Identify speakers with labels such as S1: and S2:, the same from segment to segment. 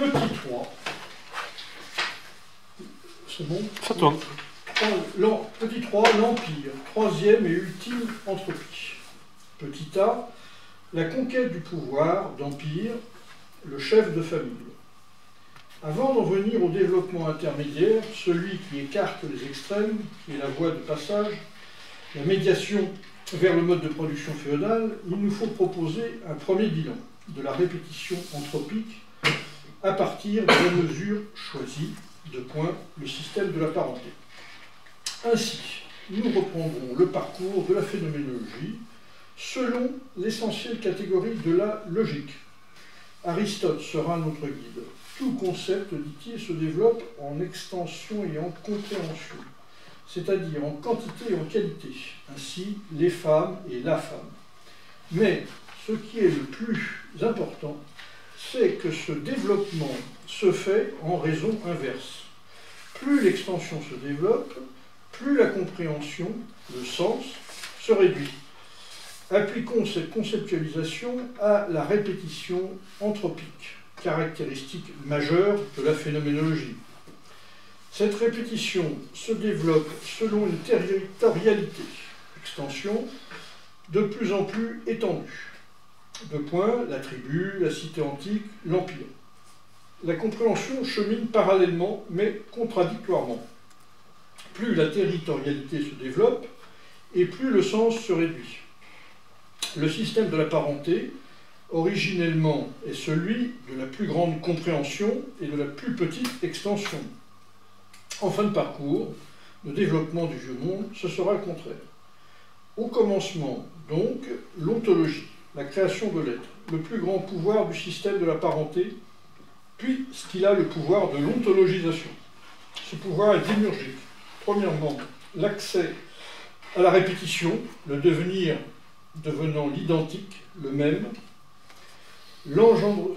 S1: Petit 3. C'est bon?
S2: Ça tourne.
S1: Petit 3, l'Empire, troisième et ultime entropie. Petit a, la conquête du pouvoir d'Empire, le chef de famille. Avant d'en venir au développement intermédiaire, celui qui écarte les extrêmes, qui est la voie de passage, la médiation vers le mode de production féodal, il nous faut proposer un premier bilan de la répétition anthropique à partir de la mesure choisie, le système de la parenté. Ainsi, nous reprendrons le parcours de la phénoménologie selon l'essentielle catégorie de la logique. Aristote sera notre guide. Tout concept, dit-il, se développe en extension et en compréhension, c'est-à-dire en quantité et en qualité. Ainsi, les femmes et la femme. Mais ce qui est le plus important, c'est que ce développement se fait en raison inverse. Plus l'extension se développe, plus la compréhension, le sens, se réduit. Appliquons cette conceptualisation à la répétition anthropique, caractéristique majeure de la phénoménologie. Cette répétition se développe selon une territorialité, extension, de plus en plus étendue. Deux points, la tribu, la cité antique, l'empire. La compréhension chemine parallèlement, mais contradictoirement. Plus la territorialité se développe, et plus le sens se réduit. Le système de la parenté, originellement, est celui de la plus grande compréhension et de la plus petite extension. En fin de parcours, le développement du vieux monde, ce sera le contraire. Au commencement, donc, l'ontologie, la création de l'être, le plus grand pouvoir du système de la parenté, puisqu'il a le pouvoir de l'ontologisation. Ce pouvoir est démiurgique. Premièrement, l'accès à la répétition, le devenir devenant l'identique, le même.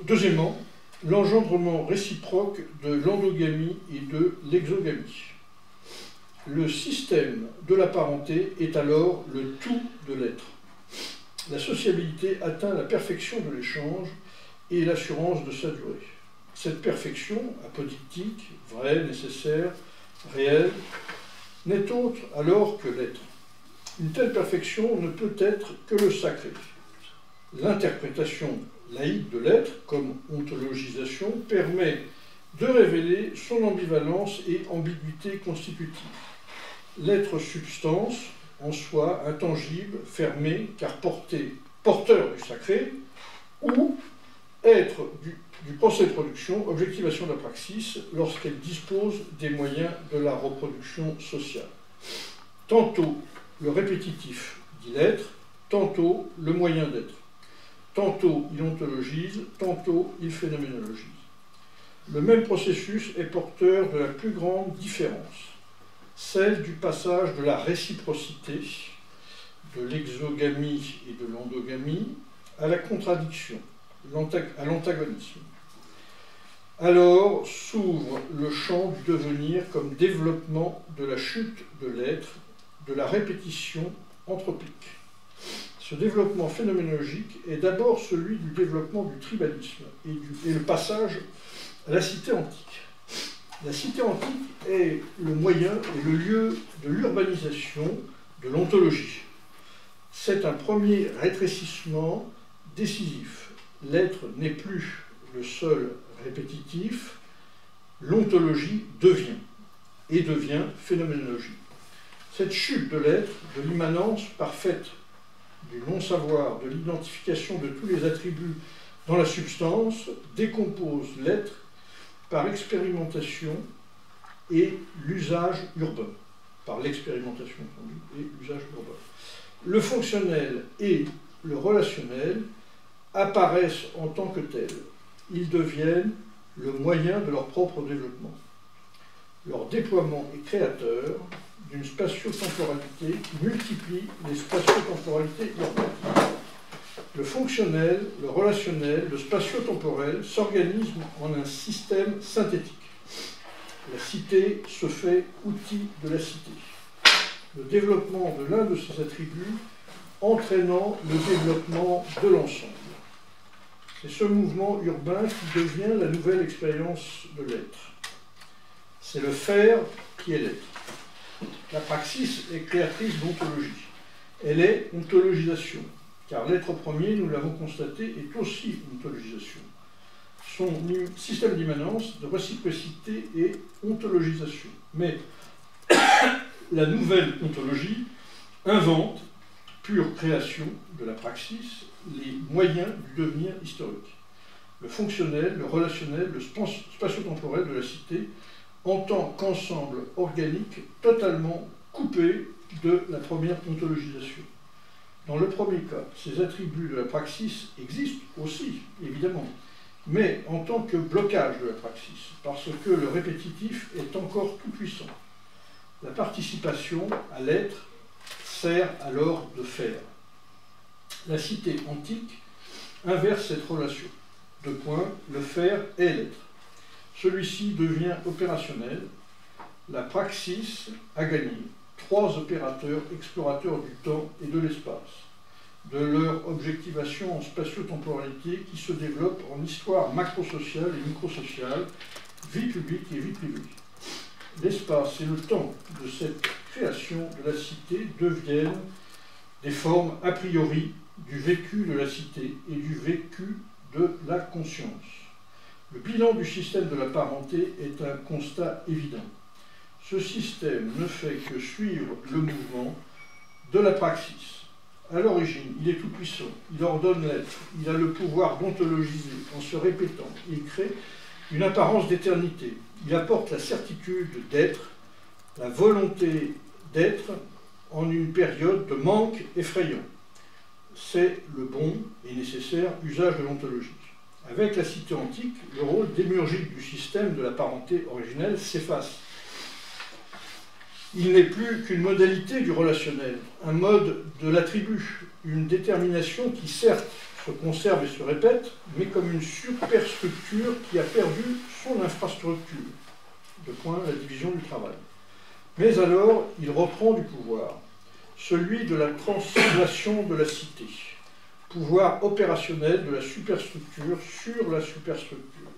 S1: Deuxièmement, l'engendrement réciproque de l'endogamie et de l'exogamie. Le système de la parenté est alors le tout de l'être. La sociabilité atteint la perfection de l'échange et l'assurance de sa durée. Cette perfection, apodictique, vraie, nécessaire, réelle, n'est autre alors que l'être. Une telle perfection ne peut être que le sacré. L'interprétation laïque de l'être, comme ontologisation, permet de révéler son ambivalence et ambiguïté constitutive. L'être substance, en soi intangible, fermé, car porteur du sacré, ou être du procès de production, objectivation de la praxis, lorsqu'elle dispose des moyens de la reproduction sociale. Tantôt le répétitif dit l'être, tantôt le moyen d'être. Tantôt il ontologise, tantôt il phénoménologise. Le même processus est porteur de la plus grande différence, celle du passage de la réciprocité, de l'exogamie et de l'endogamie, à la contradiction, à l'antagonisme. Alors s'ouvre le champ du devenir comme développement de la chute de l'être, de la répétition anthropique. Ce développement phénoménologique est d'abord celui du développement du tribalisme et le passage à la cité antique. La cité antique est le moyen et le lieu de l'urbanisation de l'ontologie. C'est un premier rétrécissement décisif. L'être n'est plus le seul répétitif, l'ontologie devient phénoménologie. Cette chute de l'être, de l'immanence parfaite, du non-savoir, de l'identification de tous les attributs dans la substance, décompose l'être par expérimentation et l'usage urbain. Par l'expérimentation et l'usage urbain. Le fonctionnel et le relationnel apparaissent en tant que tels. Ils deviennent le moyen de leur propre développement. Leur déploiement est créateur d'une spatio-temporalité qui multiplie les spatio-temporalités urbaines. Le fonctionnel, le relationnel, le spatio-temporel s'organisent en un système synthétique. La cité se fait outil de la cité. Le développement de l'un de ses attributs entraînant le développement de l'ensemble. C'est ce mouvement urbain qui devient la nouvelle expérience de l'être. C'est le faire qui est l'être. La praxis est créatrice d'ontologie. Elle est ontologisation, car l'être premier, nous l'avons constaté, est aussi ontologisation. Son système d'immanence, de réciprocité et ontologisation. Mais la nouvelle ontologie invente, pure création de la praxis, les moyens du devenir historique. Le fonctionnel, le relationnel, le spatio-temporel de la cité, en tant qu'ensemble organique totalement coupé de la première ontologisation. Dans le premier cas, ces attributs de la praxis existent aussi, évidemment, mais en tant que blocage de la praxis, parce que le répétitif est encore tout puissant. La participation à l'être sert alors de faire. La cité antique inverse cette relation. Deux points, le faire est l'être. Celui-ci devient opérationnel. La praxis a gagné. Trois opérateurs explorateurs du temps et de l'espace, de leur objectivation en spatio-temporalité qui se développe en histoire macrosociale et microsociale, vie publique et vie privée. L'espace et le temps de cette création de la cité deviennent des formes a priori du vécu de la cité et du vécu de la conscience. Le bilan du système de la parenté est un constat évident. Ce système ne fait que suivre le mouvement de la praxis. À l'origine, il est tout puissant, il ordonne l'être, il a le pouvoir d'ontologiser en se répétant, il crée une apparence d'éternité, il apporte la certitude d'être, la volonté d'être en une période de manque effrayant. C'est le bon et nécessaire usage de l'ontologie. Avec la cité antique, le rôle démiurgique du système de la parenté originelle s'efface. Il n'est plus qu'une modalité du relationnel, un mode de l'attribut, une détermination qui certes se conserve et se répète, mais comme une superstructure qui a perdu son infrastructure. De point, la division du travail. Mais alors, il reprend du pouvoir, celui de la translation de la cité, pouvoir opérationnel de la superstructure sur la superstructure.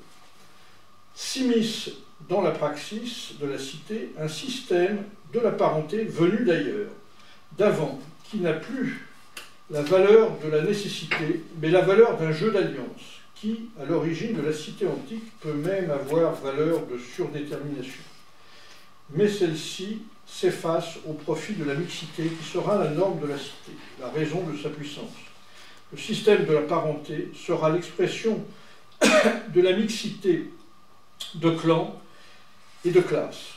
S1: S'immisce dans la praxis de la cité un système de la parenté venu d'ailleurs, d'avant, qui n'a plus la valeur de la nécessité, mais la valeur d'un jeu d'alliance, qui, à l'origine de la cité antique, peut même avoir valeur de surdétermination. Mais celle-ci s'efface au profit de la mixité, qui sera la norme de la cité, la raison de sa puissance. Le système de la parenté sera l'expression de la mixité de clans et de classes.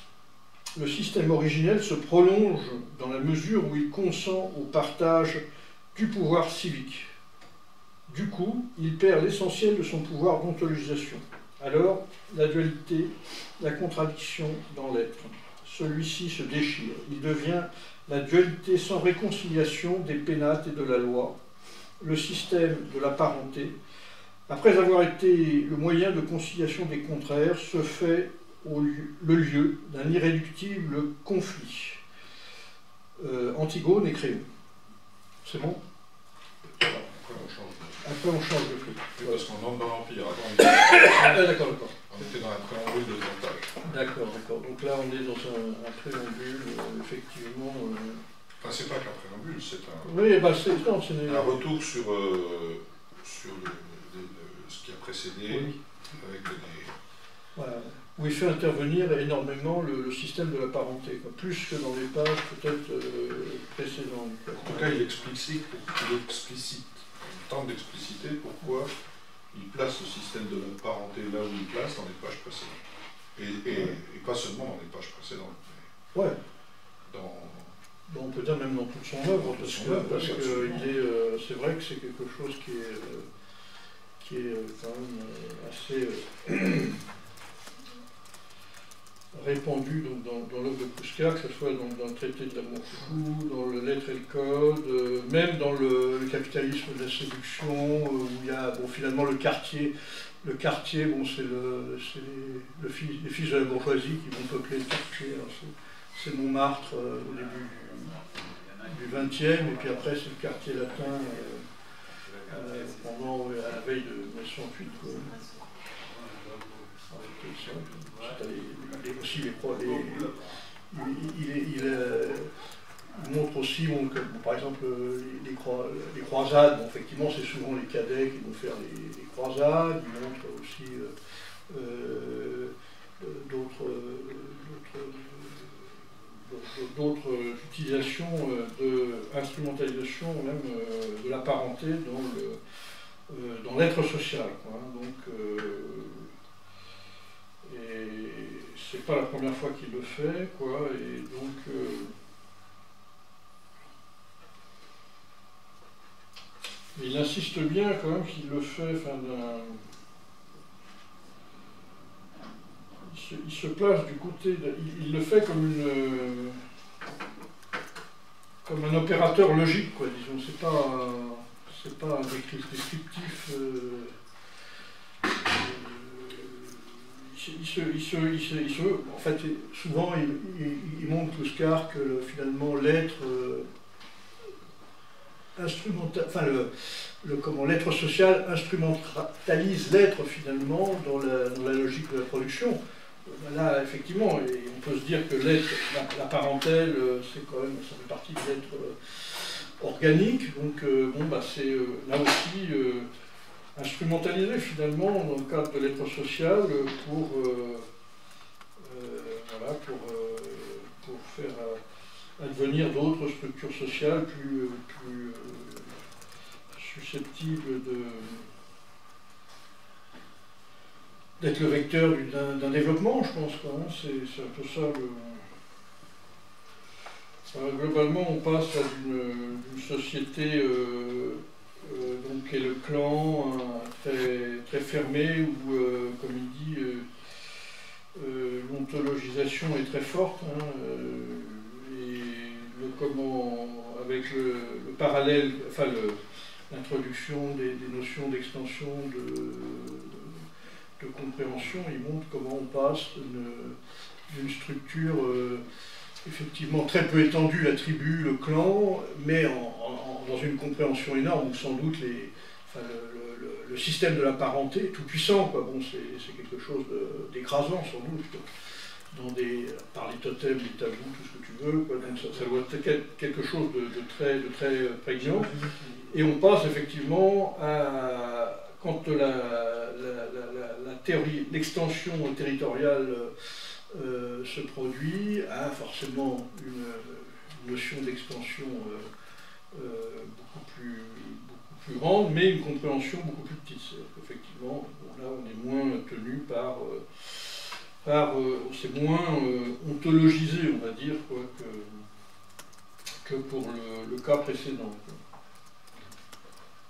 S1: Le système originel se prolonge dans la mesure où il consent au partage du pouvoir civique. Du coup, il perd l'essentiel de son pouvoir d'ontologisation. Alors, la dualité, la contradiction dans l'être. Celui-ci se déchire. Il devient la dualité sans réconciliation des pénates et de la loi, le système de la parenté, après avoir été le moyen de conciliation des contraires, se fait le lieu d'un irréductible conflit. Antigone et Créon. C'est bon? Après on change de flux.
S2: Oui, parce qu'on entre dans l'Empire.
S1: D'accord.
S2: On était dans la préambule de montage.
S1: D'accord. Donc là on est dans un préambule, effectivement.
S2: Enfin, c'est pas qu'un préambule, c'est un...
S1: Oui, c'est
S2: un retour sur ce qui a précédé,
S1: oui.
S2: Avec des...
S1: Voilà. Où il fait intervenir énormément le système de la parenté, quoi. Plus que dans les pages peut-être précédentes.
S2: En tout cas, il explicite, il tente d'expliciter pourquoi il place le système de la parenté là où il place dans les pages précédentes. Et pas seulement dans les pages précédentes. Mais
S1: ouais.
S2: Dans...
S1: On peut dire même dans toute son œuvre, parce que c'est vrai que c'est quelque chose qui est quand même assez répandu donc, dans l'œuvre de Puskar, que ce soit dans le traité de l'amour fou, dans le Lettre et le Code, même dans le capitalisme de la séduction, où il y a finalement le quartier. Le quartier, c'est les fils de la bourgeoisie qui vont peupler le quartier. C'est Montmartre au début du XXe, et puis après c'est le quartier latin pendant à la veille de 1968. Il aussi il montre aussi, par exemple, les croisades. Bon, effectivement, c'est souvent les cadets qui vont faire les croisades. Il montre aussi d'autres utilisations instrumentalisation même de la parenté dans l'être social, quoi, hein. Donc, et c'est pas la première fois qu'il le fait, quoi, et donc il insiste bien quand même qu'il le fait, enfin, il se place du côté, il le fait comme un opérateur logique, quoi, disons. C'est pas un descriptif. En fait, souvent, il montre Oscar que finalement l'être l'être social instrumentalise l'être finalement dans la logique de la production. Là, effectivement, on peut se dire que l'être, la parentèle, c'est quand même, ça fait partie de l'être organique. Donc, c'est là aussi instrumentalisé finalement dans le cadre de l'être social pour faire advenir d'autres structures sociales plus susceptibles d'être le vecteur d'un développement, je pense, quoi, hein. C'est un peu ça globalement, on passe à d'une société donc, qui est le clan, très fermé, où, comme il dit, l'ontologisation est très forte, hein, et avec le parallèle, enfin l'introduction des notions d'extension, de compréhension, il montre comment on passe d'une structure effectivement très peu étendue, la tribu, le clan, mais dans une compréhension énorme, où sans doute le système de la parenté est tout puissant, quoi. Bon, c'est quelque chose d'écrasant, sans doute, par les totems, les tabous, tout ce que tu veux, quoi. Donc ça doit être quelque chose de très prégnant. Et on passe effectivement quand l'extension territoriale se produit, à forcément une notion d'extension beaucoup plus grande, mais une compréhension beaucoup plus petite. Effectivement, là on est moins tenu c'est moins ontologisé, on va dire, quoi, que pour le cas précédent, quoi.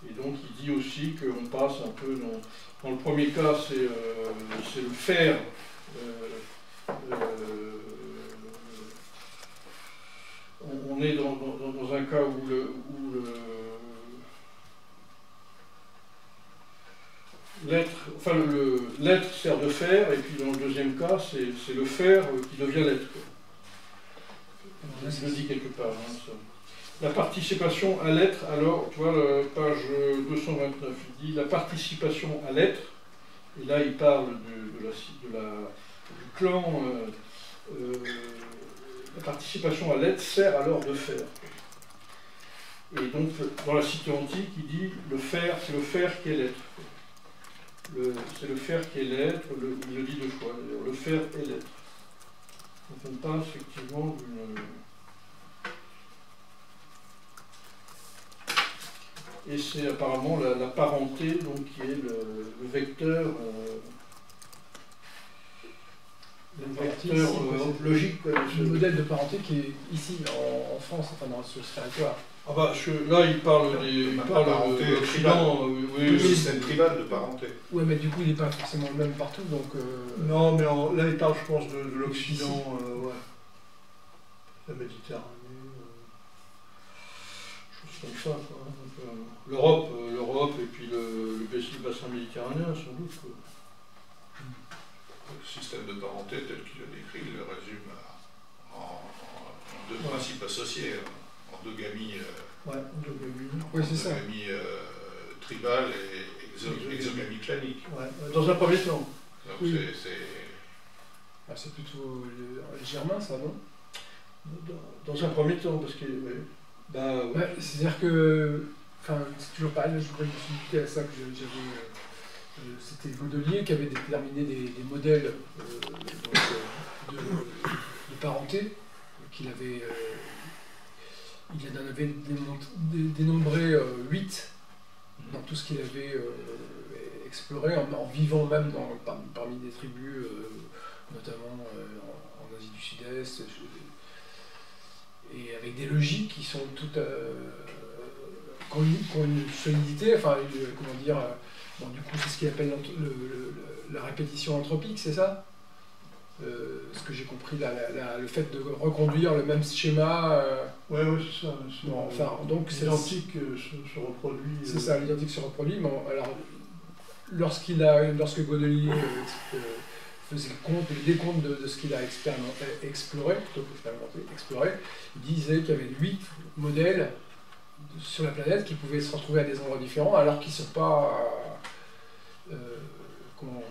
S1: Et donc il dit aussi qu'on passe un peu dans le premier cas, c'est le faire. On est dans un cas où l'être sert de faire, et puis dans le deuxième cas, c'est le faire qui devient l'être. Je le dis quelque part, hein, ça. La participation à l'être, alors, tu vois, page 229, il dit la participation à l'être, et là il parle du clan, la participation à l'être sert alors de faire. Et donc, dans la cité antique, il dit le faire, c'est le faire qui est l'être. C'est le faire qui est l'être, il le dit deux fois, d'ailleurs, le faire est l'être. Donc on passe effectivement d'une... Et c'est apparemment la parenté donc, qui est le vecteur, logique.
S3: Le modèle de parenté qui est ici, en France, enfin dans ce territoire.
S1: Ah bah, là, il parle de l'Occident.
S2: Le système tribal de parenté.
S3: Oui, mais du coup, il n'est pas forcément le même partout, donc...
S1: Non, mais là, il parle, je pense, de l'Occident, ouais. La Méditerranée, choses comme ça, quoi. L'Europe et puis le bassin méditerranéen, sans doute, quoi.
S2: Le système de parenté, tel qu'il le décrit, il le résume en deux principes associés, endogamie,
S3: oui, c'est ça.
S2: tribal et exogamie clanique.
S1: Ouais, dans un premier temps.
S2: Donc
S1: Oui.
S3: C'est plutôt les Germains, ça, non?
S1: Dans un premier temps, parce que... Ouais. Bah, ouais.
S3: Ouais, c'est-à-dire que... Enfin, c'est toujours pareil, je voudrais discuter à ça que j'avais... C'était Godelier qui avait déterminé des modèles de parenté, qu'il avait... il en avait dénombré 8 dans tout ce qu'il avait exploré, en vivant même parmi des tribus, notamment en Asie du Sud-Est, et avec des logiques qui sont toutes... qui ont une solidité, enfin, comment dire... Bon, du coup, c'est ce qu'il appelle la répétition anthropique, c'est ça? Ce que j'ai compris, le fait de reconduire le même schéma.
S1: Ouais, c'est ça.
S3: Bon, enfin, donc
S1: l'identique se reproduit.
S3: C'est ça, l'identique se reproduit. Mais alors, lorsque Godelier faisait le décompte de ce qu'il a exploré, plutôt qu'expérimenté, il disait qu'il y avait 8 modèles sur la planète qui pouvaient se retrouver à des endroits différents, alors qu'ils ne sont pas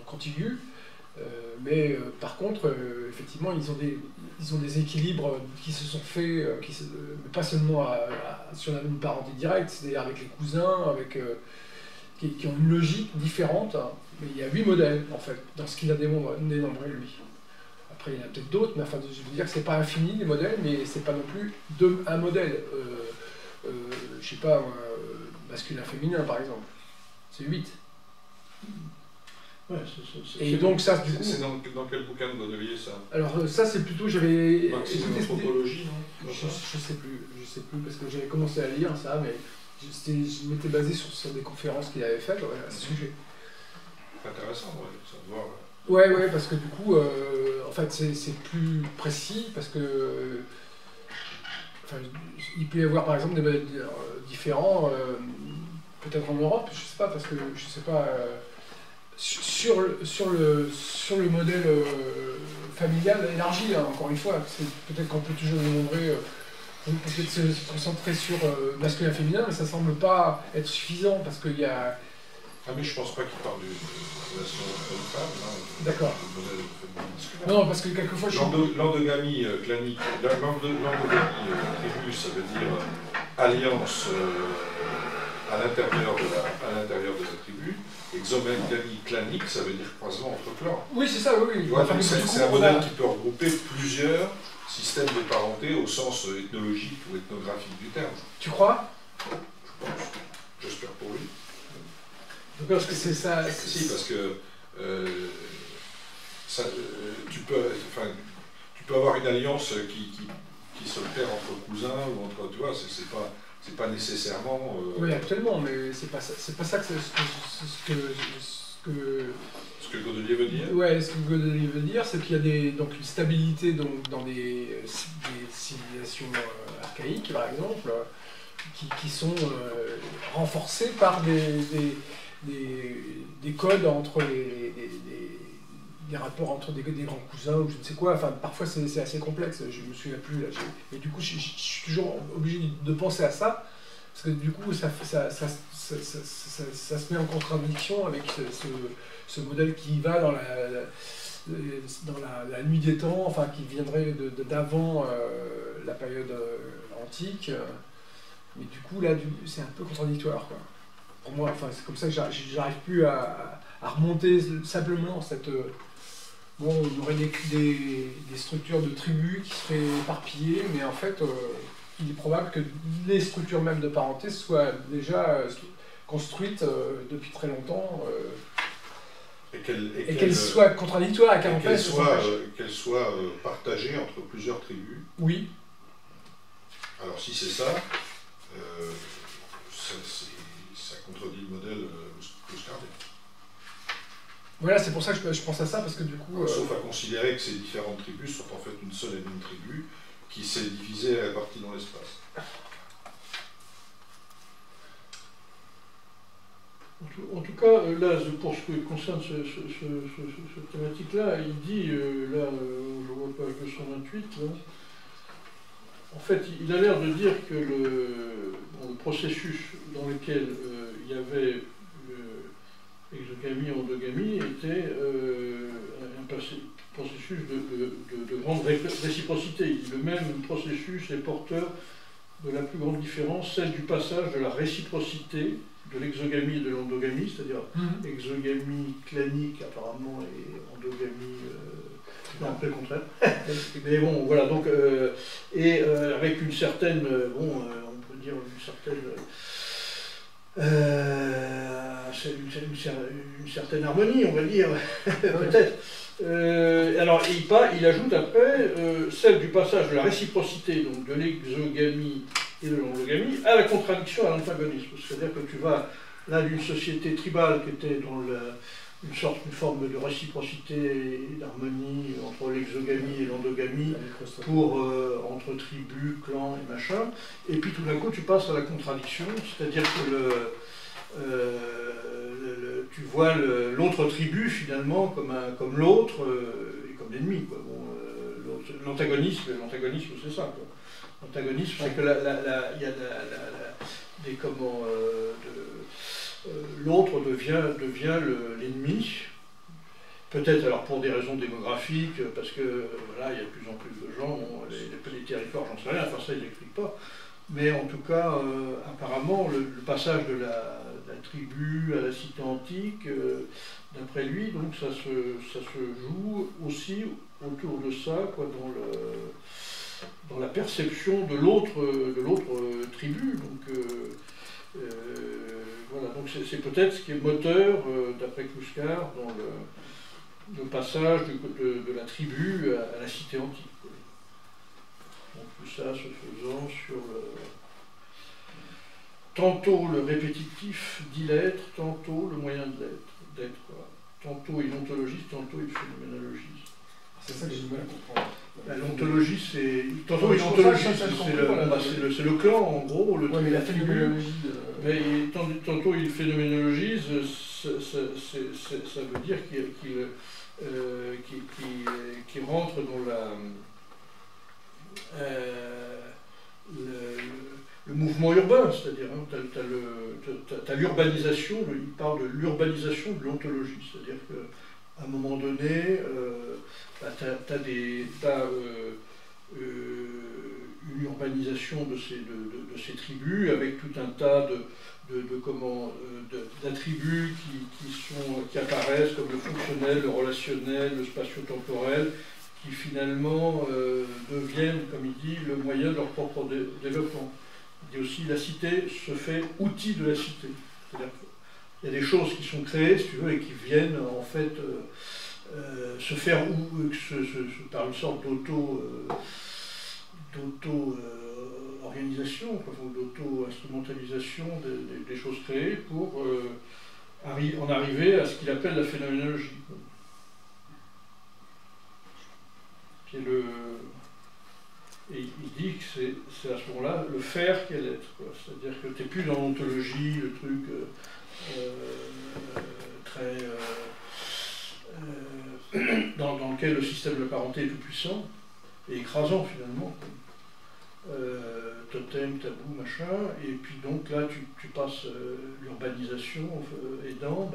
S3: contigus. Mais par contre, effectivement, ils ont des équilibres qui se sont faits, mais pas seulement sur une parenté directe, c'est-à-dire avec les cousins, qui ont une logique différente. Hein. Mais il y a 8 modèles, en fait, dans ce qu'il a dénombré, lui. Après, il y en a peut-être d'autres, mais enfin, je veux dire que c'est pas infini, les modèles, mais c'est pas non plus un modèle. Je sais pas, masculin-féminin, par exemple. C'est 8.
S1: Ouais,
S3: et donc ça, du coup...
S2: C'est dans quel bouquin de Godelier, ça?
S3: Alors ça, c'est plutôt, j'avais...
S2: C'est l'anthropologie, non?
S3: Je sais plus, parce que j'avais commencé à lire ça, mais je m'étais basé sur des conférences qu'il avait faites à ce sujet.
S2: Intéressant, ouais, ça de voir.
S3: Ouais, parce que du coup, en fait, c'est plus précis, parce que... Enfin, il peut y avoir, par exemple, des modèles différents, peut-être en Europe, je sais pas, parce que, je sais pas... Sur le modèle familial élargi, hein, encore une fois, peut-être qu'on peut toujours démontrer, peut-être se concentrer sur masculin-féminin, mais ça semble pas être suffisant, parce qu'il y a...
S2: Ah mais je pense pas qu'il parle de relation homme-femme.
S3: D'accord. Non, parce que quelquefois...
S2: L'endogamie clanique, tribu, ça veut dire alliance à l'intérieur de la tribu. Exogamie clanique, ça veut dire croisement entre clans.
S3: Oui, c'est ça, oui.
S2: C'est un modèle qui peut regrouper plusieurs systèmes de parenté au sens ethnologique ou ethnographique du terme.
S3: Tu crois?
S2: Je pense. J'espère pour lui.
S3: Parce que c'est ça...
S2: Si, parce que tu peux avoir une alliance qui s'opère entre cousins ou entre... Tu vois, c'est pas nécessairement...
S3: Oui, actuellement, mais c'est pas ça que
S2: Ce que Godelier veut dire.
S3: Ouais, ce que Godelier veut dire, c'est qu'il y a donc une stabilité dans des civilisations archaïques, par exemple, qui sont renforcées par des codes entre des rapports entre des grands cousins ou je ne sais quoi. Enfin, parfois c'est assez complexe, je me souviens plus là. Et du coup, je suis toujours obligé de penser à ça, parce que du coup, ça se met en contradiction avec ce modèle qui va dans la nuit des temps, enfin qui viendrait d'avant la période antique. Mais du coup, là, c'est un peu contradictoire, quoi. Pour moi, enfin, c'est comme ça que j'arrive plus à remonter simplement cette... Bon, on aurait des structures de tribus qui seraient éparpillées, mais en fait, il est probable que les structures même de parenté soient déjà construites depuis très longtemps et qu'elles soient contradictoires et
S2: qu'elles soient partagées entre plusieurs tribus.
S3: Oui.
S2: Alors si c'est ça, ça contredit le modèle Buscardien.
S3: Voilà, c'est pour ça que je pense à ça, parce que du coup...
S2: Sauf à considérer que ces différentes tribus sont en fait une seule et même tribu qui s'est divisée et répartie dans l'espace.
S1: En tout cas, là, pour ce qui concerne cette thématique-là, il dit, là, je vois page 228, là, en fait, il a l'air de dire que le processus dans lequel il y avait exogamie, endogamie, était un processus de grande réciprocité. Le même processus est porteur de la plus grande différence, celle du passage de la réciprocité de l'exogamie et de l'endogamie, c'est-à-dire exogamie clanique apparemment et endogamie un peu le contraire. Mais bon, voilà, donc, avec une certaine, on peut dire une certaine, une certaine harmonie, on va dire, peut-être. Alors, il ajoute après celle du passage de la réciprocité, donc de l'exogamie et de l'endogamie, à la contradiction, à l'antagonisme. C'est-à-dire que tu vas là d'une société tribale qui était dans une forme de réciprocité et d'harmonie entre l'exogamie et l'endogamie entre tribus, clans et machin, et puis tout d'un coup tu passes à la contradiction, c'est-à-dire que tu vois l'autre tribu finalement comme l'autre et comme l'ennemi. L'antagonisme, c'est ça. L'antagonisme, c'est que il y a l'autre devient l'ennemi, peut-être alors pour des raisons démographiques, parce que voilà, il y a de plus en plus de gens, les territoires, j'en sais rien, enfin ça ils n'expliquent pas, mais en tout cas, apparemment, le passage de la tribu à la cité antique, d'après lui, donc ça se joue aussi autour de ça, quoi, dans la perception de l'autre tribu. Donc, voilà, donc c'est peut-être ce qui est moteur, d'après Kluskar, dans le passage de la tribu à la cité antique. Donc tout ça se faisant sur tantôt le répétitif dit l'être, tantôt le moyen d'être. Tantôt il ontologise, tantôt il phénoménologise.
S3: C'est ça que j'ai du mal à comprendre.
S1: L'ontologie, c'est. Tantôt il ontologise, c'est le clan en gros, le
S3: mais la phénoménologie.
S1: Mais tantôt il phénoménologise, ça veut dire qu'il rentre dans le mouvement urbain, c'est-à-dire tu as l'urbanisation, il parle de l'urbanisation de l'ontologie, c'est-à-dire qu'à un moment donné, tu as une urbanisation de ces tribus avec tout un tas d'attributs qui apparaissent comme le fonctionnel, le relationnel, le spatio-temporel, qui finalement deviennent, comme il dit, le moyen de leur propre développement. Il dit aussi la cité se fait outil de la cité. C'est-à-dire qu'il y a des choses qui sont créées, si tu veux, et qui viennent en fait se faire par une sorte d'auto-organisation, d'auto-instrumentalisation des choses créées pour en arriver à ce qu'il appelle la phénoménologie. Et il dit que c'est à ce moment-là le faire qui est l'être. C'est-à-dire que tu n'es plus dans l'ontologie, le truc très... dans lequel le système de la parenté est tout puissant et écrasant finalement. Totem, tabou, machin, et puis donc là tu passes l'urbanisation aidant,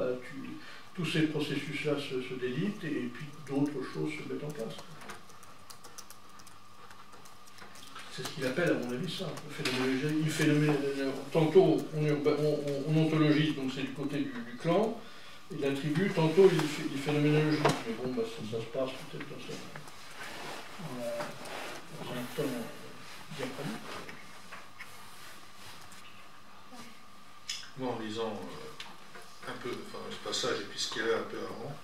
S1: tous ces processus-là se délitent et puis d'autres choses se mettent en place. C'est ce qu'il appelle, à mon avis, ça. Tantôt on ontologise, donc c'est du côté du clan, et de la tribu, tantôt il phénoménologie. Mais bon, ça se passe peut-être dans un temps diachronique.
S2: Moi, en lisant un peu ce passage et puis ce qu'il y avait un peu avant,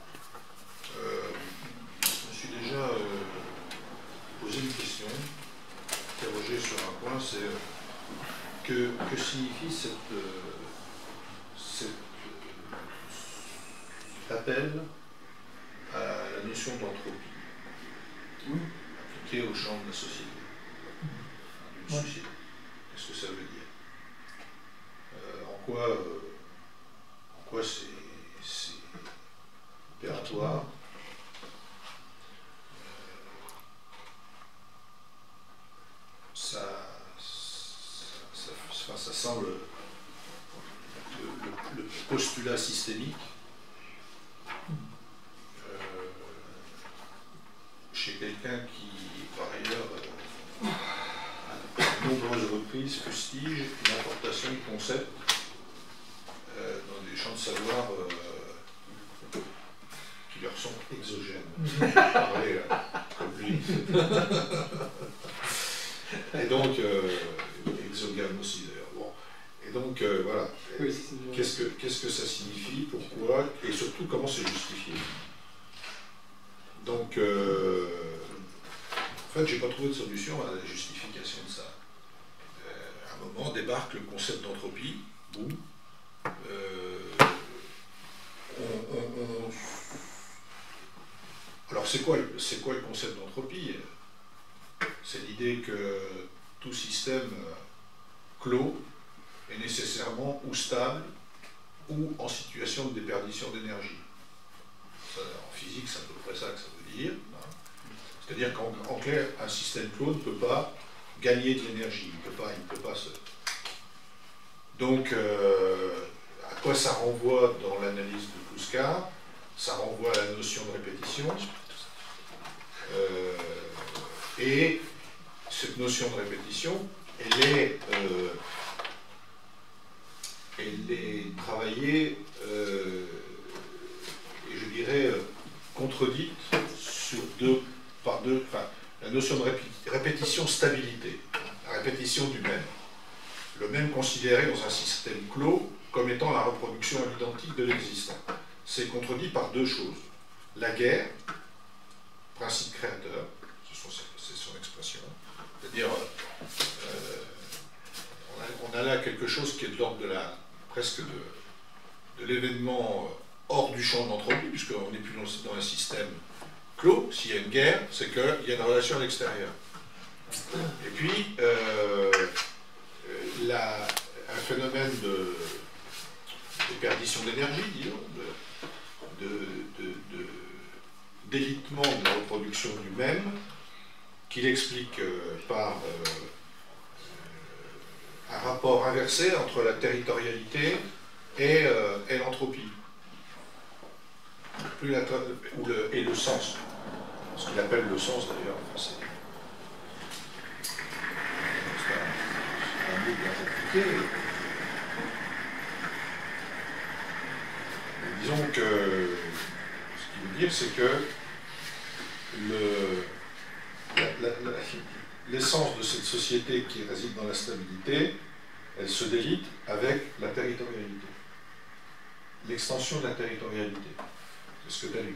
S2: je me suis déjà posé une question, interrogé sur un point, c'est que signifie cet appel à la notion d'entropie appliquée au champ de la société. Qu'est-ce que ça veut dire? En quoi c'est opératoire? Ça semble le systémique chez quelqu'un qui, par ailleurs, à de nombreuses reprises, fustige l'importation de concepts dans des champs de savoir qui leur sont exogènes. Parler comme lui. Et donc, exogame aussi d'ailleurs. Bon. Et donc, voilà.
S3: Oui,
S2: Qu'est-ce que ça signifie, pourquoi, et surtout comment c'est justifié. Donc, en fait, j'ai pas trouvé de solution à la justification de ça. À un moment, débarque le concept d'entropie. Boum. Alors, c'est quoi le concept d'entropie? C'est l'idée que tout système clos est nécessairement ou stable ou en situation de déperdition d'énergie. En physique, c'est à peu près ça que ça veut dire. C'est-à-dire qu'en clair, un système clos ne peut pas gagner de l'énergie. Il ne peut pas se... Donc, à quoi ça renvoie dans l'analyse de Puskar? Ça renvoie à la notion de répétition. Et cette notion de répétition, elle est travaillée, et je dirais contredite par deux, enfin, la notion de répétition stabilité, la répétition du même. Le même considéré dans un système clos comme étant la reproduction à l'identique de l'existant. C'est contredit par deux choses. La guerre, principe créateur, c'est son expression, c'est-à-dire on a là quelque chose qui est de l'ordre de presque de l'événement hors du champ de l'entropie, puisqu'on n'est plus dans un système clos. S'il y a une guerre, c'est qu'il y a une relation à l'extérieur. Et puis, un phénomène de déperdition d'énergie, disons, d'évitement de la reproduction du même, qu'il explique par un rapport inversé entre la territorialité et l'entropie. Et le sens. Ce qu'il appelle le sens d'ailleurs, enfin, c'est un mot bien compliqué. Disons que ce qu'il veut dire, c'est que l'essence de cette société qui réside dans la stabilité, elle se délite avec la territorialité. L'extension de la territorialité. C'est ce que tu as lu.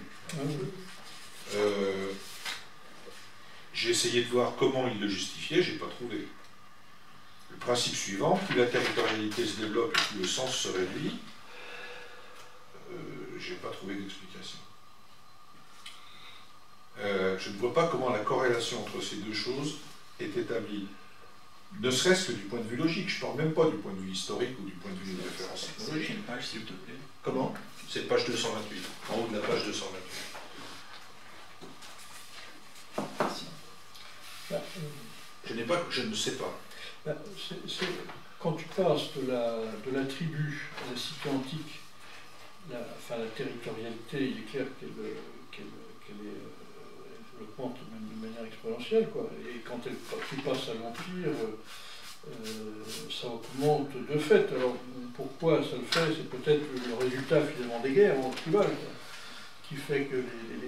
S2: J'ai essayé de voir comment il le justifiait, je n'ai pas trouvé. Le principe suivant, plus la territorialité se développe et plus le sens se réduit, je n'ai pas trouvé d'explication. Je ne vois pas comment la corrélation entre ces deux choses est établie. Ne serait-ce que du point de vue logique, je ne parle même pas du point de vue historique ou du point de vue de référence technologique.
S4: Quelle page, s'il te plaît?
S2: Comment? C'est page 228, en haut de la page 228. Je ne sais pas.
S1: Quand tu passes de la tribu à la cité antique, la territorialité, il est clair qu'elle augmente même de manière exponentielle, quoi. Et quand tu passes à l'Empire, ça augmente de fait. Alors pourquoi ça le fait? C'est peut-être le résultat finalement des guerres tribales, qui fait que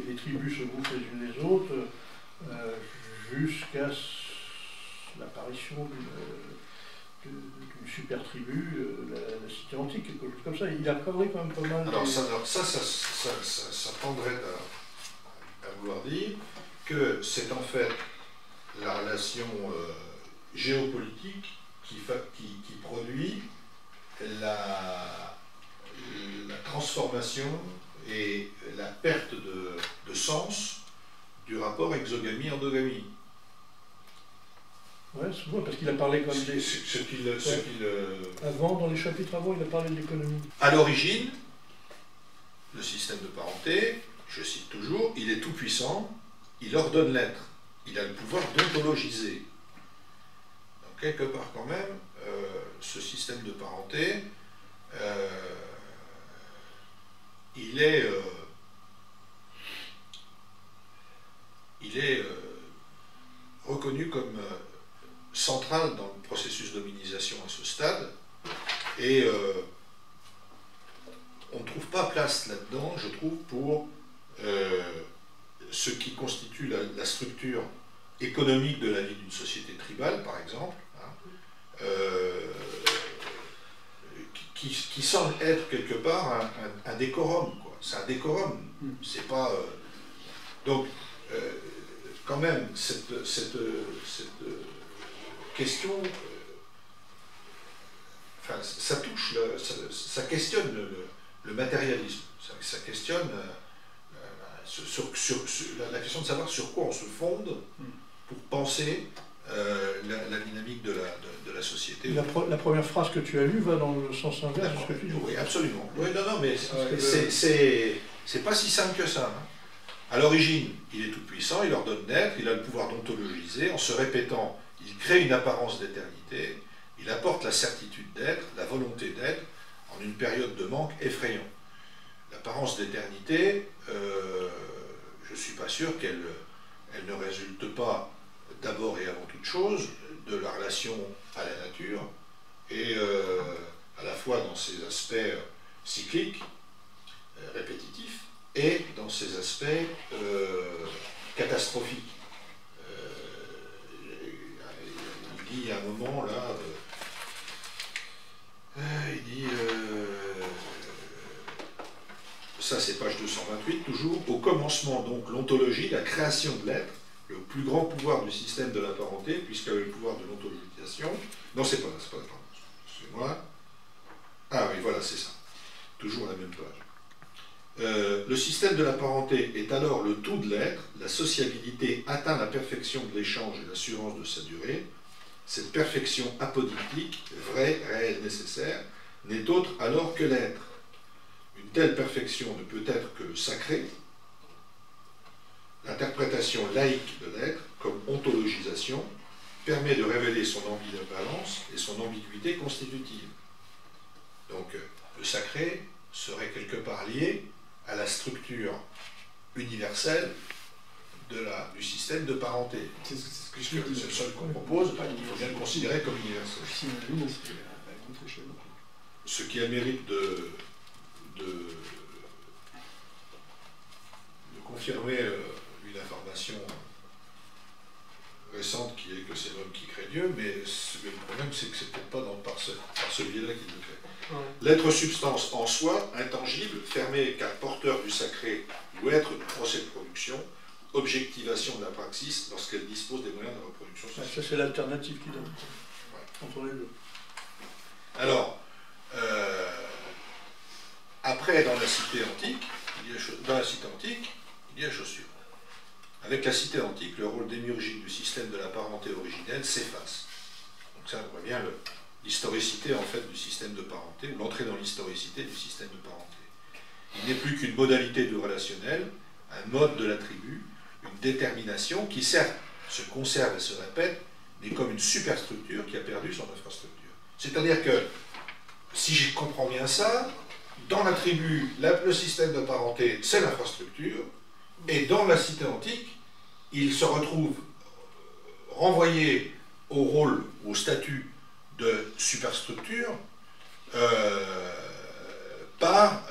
S1: les tribus se bouffent les unes les autres jusqu'à l'apparition d'une super tribu, la cité antique, quelque chose comme ça. Il a parlé quand même pas mal.
S2: Alors ça tendrait à vouloir dire que c'est en fait la relation géopolitique qui produit la transformation et la perte de sens du rapport exogamie-endogamie.
S1: Ouais, souvent, parce qu'il a parlé quand même Avant, dans les chapitres avant, il a parlé de l'économie.
S2: À l'origine, le système de parenté, je cite toujours, il est tout puissant, il ordonne l'être, il a le pouvoir d'ontologiser. Donc quelque part quand même, ce système de parenté il est reconnu comme central dans le processus d'hominisation à ce stade, et on ne trouve pas place là-dedans, je trouve, pour ce qui constitue la structure économique de la vie d'une société tribale, par exemple, hein, qui semble être quelque part un décorum, quoi. C'est un décorum, c'est pas... donc, quand même, cette question, enfin, ça touche, ça questionne le matérialisme, ça questionne la question de savoir sur quoi on se fonde pour penser la dynamique de la société.
S1: La première phrase que tu as lue va dans le sens inverse de ce que tu dis.
S2: Oui, absolument. Oui, non, mais c'est pas si simple que ça. Hein. À l'origine, il est tout-puissant, il leur donne d'être, il a le pouvoir d'ontologiser, en se répétant, il crée une apparence d'éternité, il apporte la certitude d'être, la volonté d'être, en une période de manque effrayant. L'apparence d'éternité, je ne suis pas sûr qu'elle ne résulte pas d'abord et avant toute chose de la relation à la nature, et à la fois dans ses aspects cycliques, répétitifs, et dans ses aspects catastrophiques. Il dit à un moment, là, il dit, ça c'est page 228, toujours, au commencement donc l'ontologie, la création de l'être, le plus grand pouvoir du système de la parenté, puisqu'avec le pouvoir de l'ontologisation, non c'est pas pardon, excusez-moi, ah oui voilà c'est ça, toujours la même page. Le système de la parenté est alors le tout de l'être, la sociabilité atteint la perfection de l'échange et l'assurance de sa durée. Cette perfection apodictique, vraie, réelle, nécessaire, n'est autre alors que l'être. Une telle perfection ne peut être que le sacré. L'interprétation laïque de l'être, comme ontologisation, permet de révéler son ambivalence et son ambiguïté constitutive. Donc, le sacré serait quelque part lié à la structure universelle du système de parenté.
S3: C'est ce que
S2: Puisque c'est le seul qu'on propose, il faut bien le considérer comme universel. Ce qui a le mérite de confirmer une information récente qui est que c'est l'homme qui crée Dieu, mais le problème c'est que c'est peut-être pas par ce biais-là qu'il le fait. Ouais. L'être substance en soi, intangible, fermé car porteur du sacré ou être du procès de production, objectivation de la praxis lorsqu'elle dispose des moyens de reproduction sociale.
S1: Ça c'est l'alternative qui donne, entre les deux.
S2: Alors, après dans la cité antique, il y a chaussure. Avec la cité antique, le rôle démiurgique du système de la parenté originelle s'efface. Donc ça, on voit bien l'historicité en fait du système de parenté, ou l'entrée dans l'historicité du système de parenté. Il n'est plus qu'une modalité du relationnel, un mode de la tribu, une détermination qui certes se conserve et se répète, mais comme une superstructure qui a perdu son infrastructure. C'est-à-dire que, si je comprends bien ça, dans la tribu, le système de parenté, c'est l'infrastructure, et dans la cité antique, il se retrouve renvoyé au rôle, au statut de superstructure par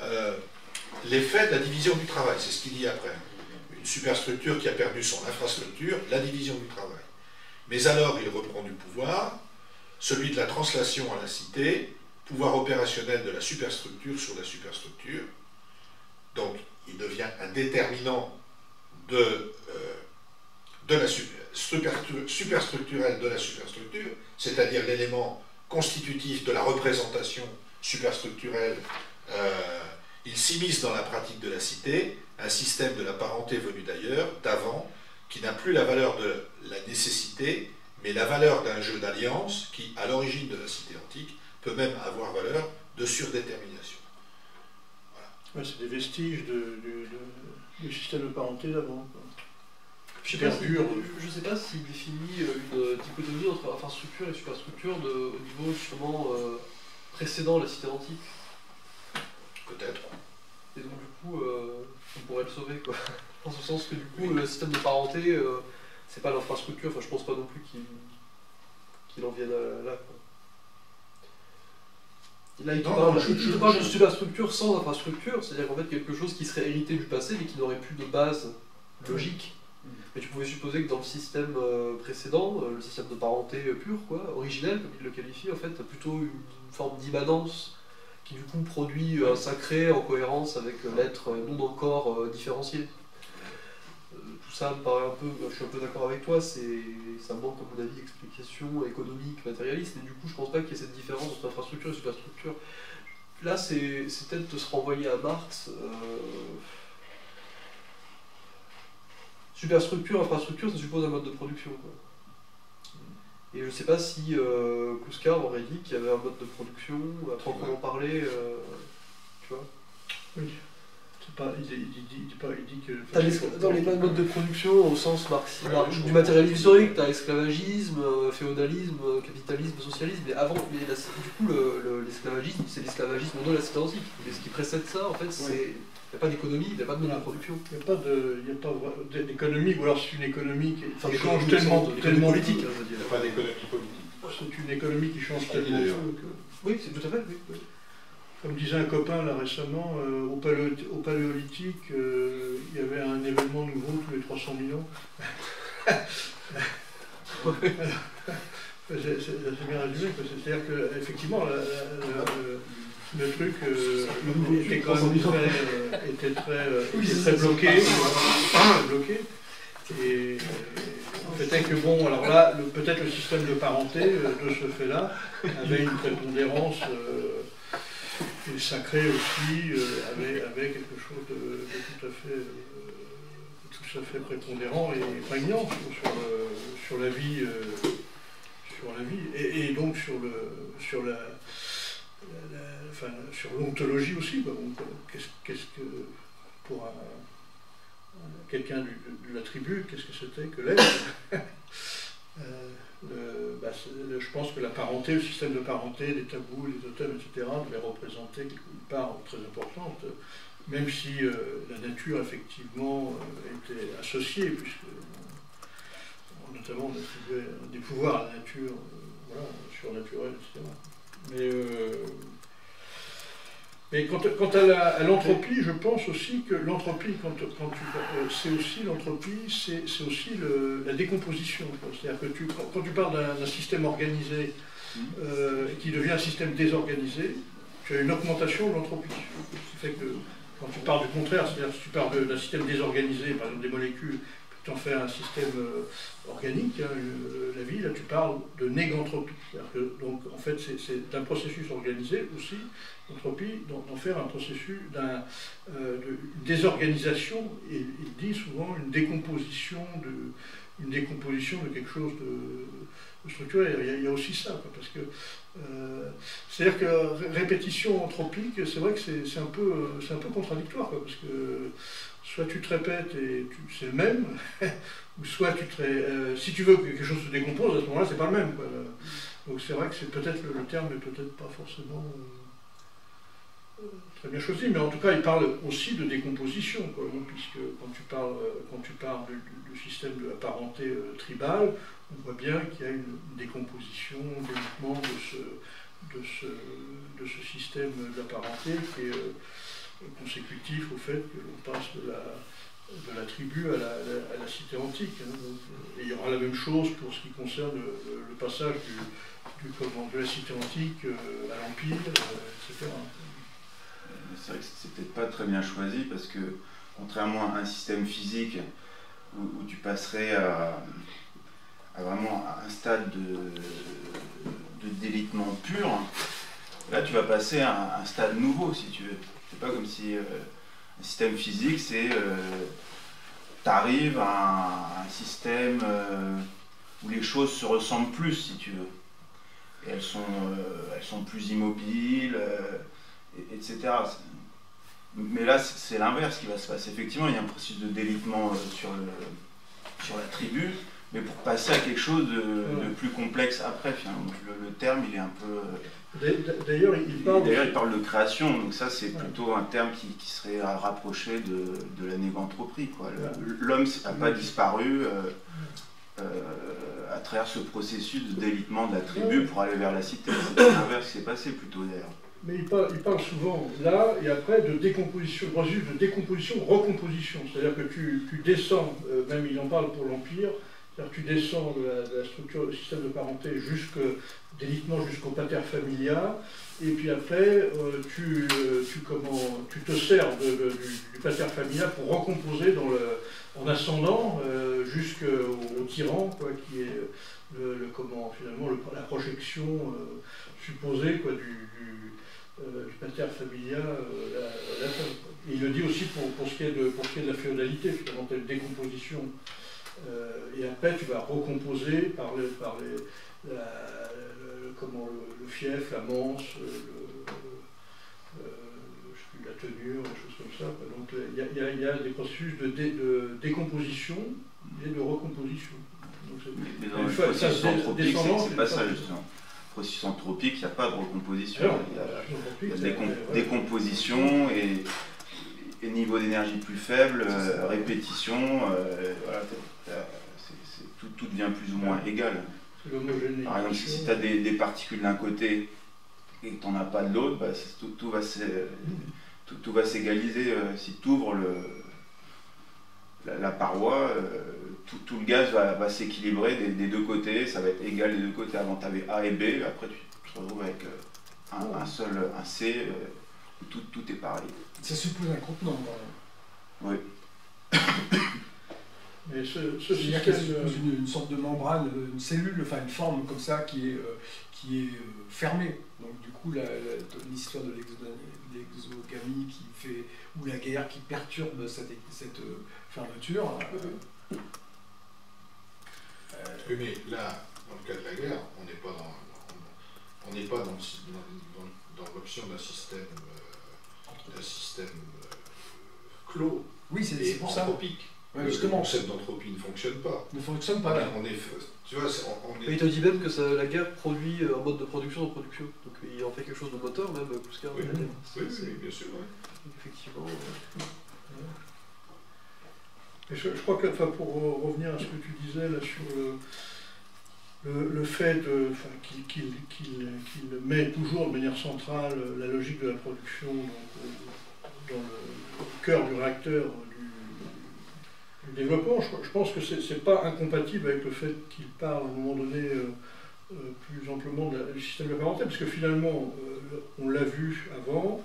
S2: l'effet de la division du travail. C'est ce qu'il dit après. Une superstructure qui a perdu son infrastructure, la division du travail. Mais alors, il reprend du pouvoir, celui de la translation à la cité, pouvoir opérationnel de la superstructure sur la superstructure. Donc, il devient un déterminant de la superstructurelle de la superstructure, c'est-à-dire l'élément constitutif de la représentation superstructurelle. Il s'immisce dans la pratique de la cité, un système de la parenté venu d'ailleurs, d'avant, qui n'a plus la valeur de la nécessité, mais la valeur d'un jeu d'alliance qui, à l'origine de la cité antique, peut même avoir valeur de surdétermination.
S1: Voilà. Ouais, c'est des vestiges du système de parenté d'avant.
S4: Je ne sais pas s'il définit une dichotomie entre infrastructure et superstructure au niveau justement précédent la cité antique.
S2: Peut-être.
S4: Et donc du coup, on pourrait le sauver, quoi. Dans ce sens que du coup, le système de parenté, c'est pas l'infrastructure, enfin je pense pas non plus qu'il en vienne là, quoi. Là, il te parle de superstructure sans infrastructure, c'est-à-dire qu'en fait quelque chose qui serait hérité du passé mais qui n'aurait plus de base logique. Mais tu pouvais supposer que dans le système précédent, le système de parenté pur, quoi, originel, comme il le qualifie, en fait, t'as plutôt une forme d'immanence qui du coup produit un sacré en cohérence avec l'être non encore différencié. Tout ça me paraît un peu, je suis un peu d'accord avec toi, ça manque à mon avis d'explication économique, matérialiste, et du coup je pense pas qu'il y ait cette différence entre infrastructure et superstructure. Là c'est peut-être de se renvoyer à Marx. Superstructure, infrastructure, ça suppose un mode de production, quoi. Et je sais pas si Kouskar aurait dit qu'il y avait un mode de production, à proprement parler, tu vois.
S1: Oui. Il dit que...
S4: Dans les modes de production, au sens du matérialisme historique, tu as esclavagisme, féodalisme, capitalisme, socialisme, mais avant, du coup, l'esclavagisme, c'est l'esclavagisme de la cité antique. Mais ce qui précède ça, en fait, c'est... Il n'y a pas d'économie, il n'y a pas de mode de production.
S1: Il n'y a pas d'économie, ou alors c'est une économie qui change
S4: tellement
S1: politique.
S2: Il n'y a pas d'économie politique.
S1: C'est une économie qui change tellement que...
S4: Oui, c'est tout à fait, oui.
S1: Comme disait un copain là récemment, au Paléolithique, il y avait un événement nouveau tous les 300 000 ans. C'est bien résumé, c'est-à-dire qu'effectivement, le truc était quand même très bloqué. Et le fait est que bon, alors là, peut-être le système de parenté de ce fait-là avait une prépondérance sacrée aussi, avait quelque chose de tout à fait prépondérant et prégnant sur la vie. Et donc sur l'ontologie aussi. Qu'est-ce que pour quelqu'un de la tribu, qu'est-ce que c'était que l'être? Je pense que la parenté, le système de parenté, les tabous, les totems, etc., devait représenter une part très importante, même si la nature, effectivement, était associée, puisque notamment on attribuait des pouvoirs à la nature, surnaturels, etc. Mais quant à l'entropie, je pense aussi que l'entropie, c'est aussi l'entropie, c'est aussi la décomposition. C'est-à-dire que quand tu parles d'un système organisé qui devient un système désorganisé, tu as une augmentation de l'entropie. Ce qui fait que quand tu parles du contraire, c'est-à-dire que si tu parles d'un système désorganisé, par exemple des molécules, puis tu en fais un système organique, la vie, là tu parles de négantropie. Donc en fait c'est un processus organisé aussi, l'entropie, d'en faire un processus de désorganisation, et il dit souvent une décomposition de quelque chose de structuré. Il y a aussi ça, quoi, parce que c'est-à-dire que répétition anthropique, c'est vrai que c'est un peu contradictoire, quoi, parce que soit tu te répètes et c'est le même, ou soit si tu veux que quelque chose se décompose, à ce moment-là, c'est pas le même, quoi. Donc c'est vrai que c'est peut-être le terme n'est peut-être pas forcément très bien choisi, mais en tout cas, il parle aussi de décomposition, quoi, puisque quand tu parles du système de la parenté tribale, on voit bien qu'il y a une décomposition, un développement de ce système de la parenté qui est consécutif au fait que l'on passe de la tribu à la cité antique. Hein, donc, et il y aura la même chose pour ce qui concerne le passage de la cité antique à l'Empire, etc.
S5: C'est vrai que c'est peut-être pas très bien choisi parce que, contrairement à un système physique où tu passerais à vraiment un stade de délitement pur, là tu vas passer à un stade nouveau, si tu veux. C'est pas comme si un système physique, c'est tu arrives à un système où les choses se ressemblent plus, si tu veux. Et elles sont plus immobiles, etc. Mais là, c'est l'inverse qui va se passer. Effectivement, il y a un processus de délitement sur la tribu, mais pour passer à quelque chose de plus complexe après, finalement. Donc, le terme, il est un peu...
S1: D'ailleurs,
S5: il parle de création, donc ça, c'est plutôt un terme qui serait à rapprocher de la négantropie, quoi. L'homme n'a pas disparu à travers ce processus de délitement de la tribu pour aller vers la cité. C'est l'inverse qui s'est passé, plutôt, d'ailleurs.
S1: Mais il parle souvent, là, et après, de décomposition, de décomposition, recomposition. C'est-à-dire que tu descends, même il en parle pour l'Empire, c'est-à-dire que tu descends de la structure, du système de parenté délitement jusqu'au pater familia, et puis après, tu te sers du pater familia pour recomposer en ascendant jusqu'au tyran, quoi, qui est finalement la projection supposée, quoi, du pater familia latin. Et il le dit aussi pour ce qui est de la féodalité, finalement, telle décomposition. Et après, tu vas recomposer par le fief, la manse, la tenure, des choses comme ça. Donc il y a des processus de décomposition et de recomposition.
S5: Mais dans le processus anthropique, c'est pas ça, justement. Processus anthropique, il n'y a pas de recomposition. Il y a de la décomposition et niveau d'énergie plus faible, répétition, voilà, tout devient plus ou moins égal. Par exemple, si tu as des particules d'un côté et que tu n'en as pas de l'autre, bah, tout va s'égaliser. Si tu ouvres la paroi, tout le gaz va s'équilibrer des deux côtés, ça va être égal des deux côtés. Avant tu avais A et B, après tu te retrouves avec un C, où tout est pareil.
S3: Ça suppose un contenant, quand même.
S1: Oui. Mais
S3: c'est-à-dire que ça suppose une sorte de membrane, une cellule, enfin une forme comme ça qui est fermée. Donc du coup, l'histoire de l'exogamie ou la guerre qui perturbe cette fermeture.
S2: Oui, mais là, dans le cas de la guerre, on n'est pas dans l'option d'un système clos.
S3: Oui, c'est pour ça.
S2: Anthropique.
S3: Ouais,
S2: le concept d'entropie ne fonctionne pas.
S3: Ne fonctionne pas.
S2: Tu vois,
S4: Mais il te dit même que la guerre produit un mode de production de production. Donc il en fait quelque chose de moteur, même plus qu'un.
S2: Oui, bien sûr. Ouais.
S4: Effectivement.
S1: Et je crois que, pour revenir à ce que tu disais là sur le fait qu'il met toujours de manière centrale la logique de la production dans le cœur du réacteur du développement, je pense que c'est pas incompatible avec le fait qu'il parle à un moment donné plus amplement du système de la parenté, parce que finalement, on l'a vu avant,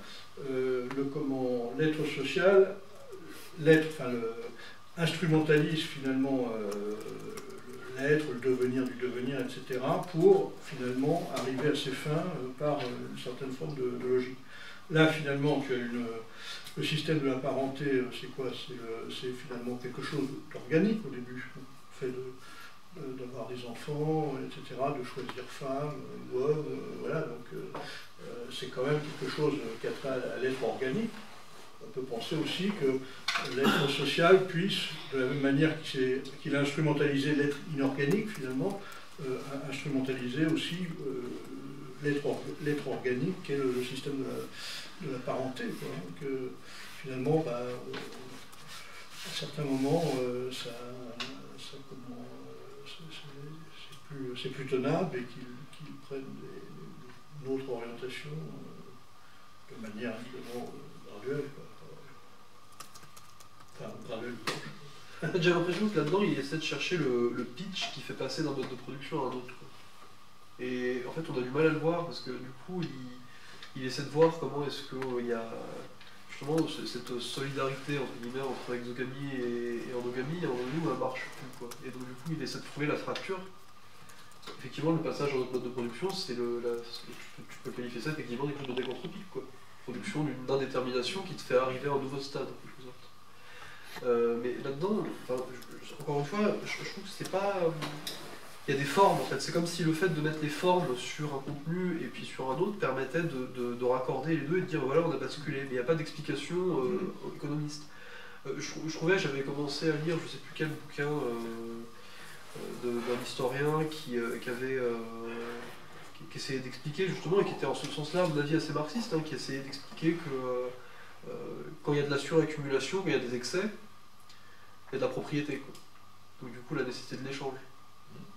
S1: l'être social, instrumentalise finalement l'être, le devenir du devenir, etc., pour finalement arriver à ses fins par une certaine forme de logique. Là, finalement, tu as le système de la parenté, c'est quoi? C'est finalement quelque chose d'organique au début, le fait d'avoir des enfants, etc., de choisir femme ou homme, voilà, donc c'est quand même quelque chose qui a trait à l'être organique. On peut penser aussi que l'être social puisse, de la même manière qu'il a instrumentalisé l'être inorganique, finalement, instrumentaliser aussi l'être organique, qui est le système de la parenté, quoi. Donc, finalement, à certains moments, c'est plus tenable et qu'ils prennent une autre orientation de manière évidemment graduelle, quoi. Enfin, graduelle.
S4: En fait, j'ai l'impression que là-dedans, il essaie de chercher le pitch qui fait passer d'un mode de production à un autre, quoi. Et en fait, on a du mal à le voir parce que du coup, il essaie de voir comment est-ce qu'il y a justement cette solidarité entre exogamie et endogamie, où elle marche plus, quoi. Et donc du coup, il essaie de trouver la fracture. Effectivement, le passage à notre mode de production, tu peux qualifier ça effectivement d'école de décontropique, quoi. Production d'une indétermination qui te fait arriver à un nouveau stade, en quelque sorte. Mais là-dedans, encore une fois, je trouve que c'est pas... Il y a des formes, en fait. C'est comme si le fait de mettre les formes sur un contenu et puis sur un autre permettait de raccorder les deux et de dire voilà, on a basculé. Mais il n'y a pas d'explication économiste. Je trouvais, j'avais commencé à lire, je ne sais plus quel bouquin, d'un historien qui essayait d'expliquer justement, et qui était en ce sens-là, à mon avis, assez marxiste, qui essayait d'expliquer que quand il y a de la suraccumulation, quand il y a des excès, il y a de la propriété, quoi. Donc du coup, la nécessité de l'échange.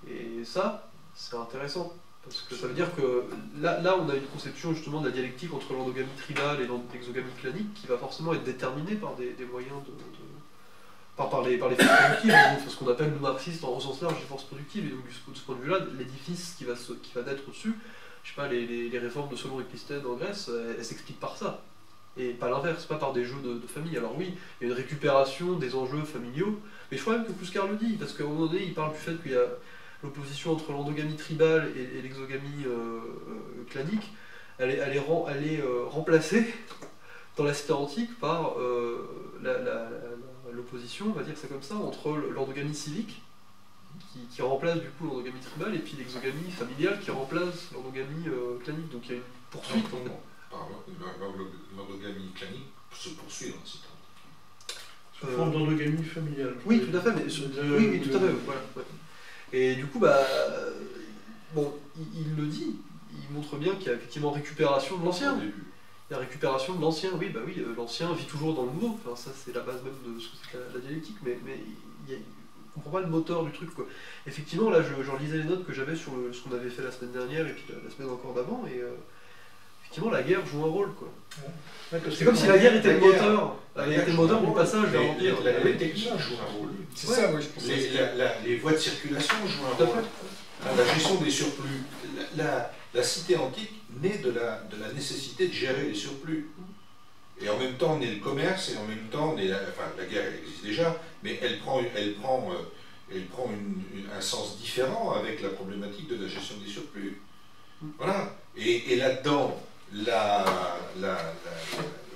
S4: Et ça, c'est intéressant. Parce que ça veut dire que là, on a une conception justement de la dialectique entre l'endogamie tribale et l'exogamie clanique qui va forcément être déterminée par des moyens par les forces productives, donc ce qu'on appelle nous marxistes en sens large les forces productives. Et donc de ce point de vue-là, l'édifice qui va naître au-dessus, je sais pas, les réformes de Solon et Clisthène en Grèce, elles s'expliquent par ça. Et pas l'inverse, pas par des jeux de famille. Alors oui, il y a une récupération des enjeux familiaux, mais je crois même que Kouskar le dit, parce qu'à un moment donné, il parle du fait qu'il y a l'opposition entre l'endogamie tribale et l'exogamie clanique, elle est remplacée dans la cité antique par l'opposition, on va dire ça comme ça, entre l'endogamie civique, qui remplace du coup l'endogamie tribale, et puis l'exogamie familiale qui remplace l'endogamie clanique. Donc il y a une poursuite.
S2: L'endogamie clanique se poursuit dans la cité antique.
S1: Sous forme d'endogamie familiale.
S4: Oui, tout à fait, mais oui, tout à fait, voilà. Ouais. Et du coup, bon, il le dit, il montre bien qu'il y a effectivement récupération de l'ancien. Il y a récupération de l'ancien, oui, l'ancien vit toujours dans le nouveau. Enfin, ça, c'est la base même de ce que c'est la dialectique, mais on ne comprend pas le moteur du truc, quoi. Effectivement, là, je relisais les notes que j'avais sur ce qu'on avait fait la semaine dernière et puis la semaine encore d'avant, et effectivement, la guerre joue un rôle, quoi. Ouais, c'est comme si la guerre était le moteur. Elle était le moteur du passage vers l'Empire.
S2: Les techniques jouent un rôle.
S3: C'est ça, oui, je pense.
S2: Les voies de circulation jouent un rôle. La gestion des surplus. La cité antique naît de la nécessité de gérer les surplus. Et en même temps naît le commerce, et en même temps naît la guerre elle existe déjà, mais elle prend un sens différent avec la problématique de la gestion des surplus. Voilà. Et là-dedans,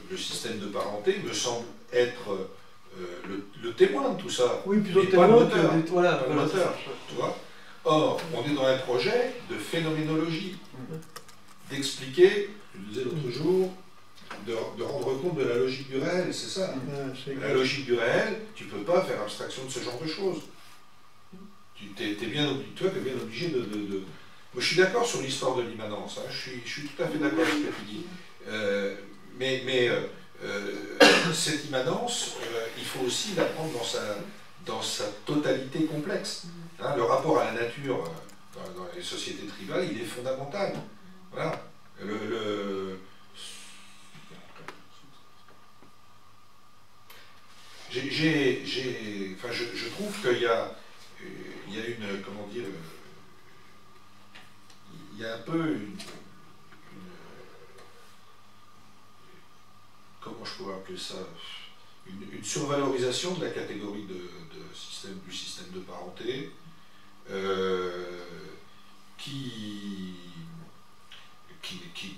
S2: le système de parenté me semble être le témoin de tout ça.
S1: Oui, plutôt
S2: le témoin
S1: que
S2: voilà, tu vois. Or, on est dans un projet de phénoménologie, d'expliquer, je le disais l'autre jour, de rendre compte de la logique du réel, c'est ça. La logique du réel, tu ne peux pas faire abstraction de ce genre de choses. Tu es bien obligé de... Moi, je suis d'accord sur l'histoire de l'immanence, je suis tout à fait d'accord avec ce que tu dis. Mais cette immanence, il faut aussi la prendre dans sa totalité complexe. Le rapport à la nature dans les sociétés tribales, il est fondamental. Voilà. Je trouve qu'il y a une, comment dire, il y a un peu comment je pourrais appeler ça, une survalorisation de la catégorie du système de parenté qui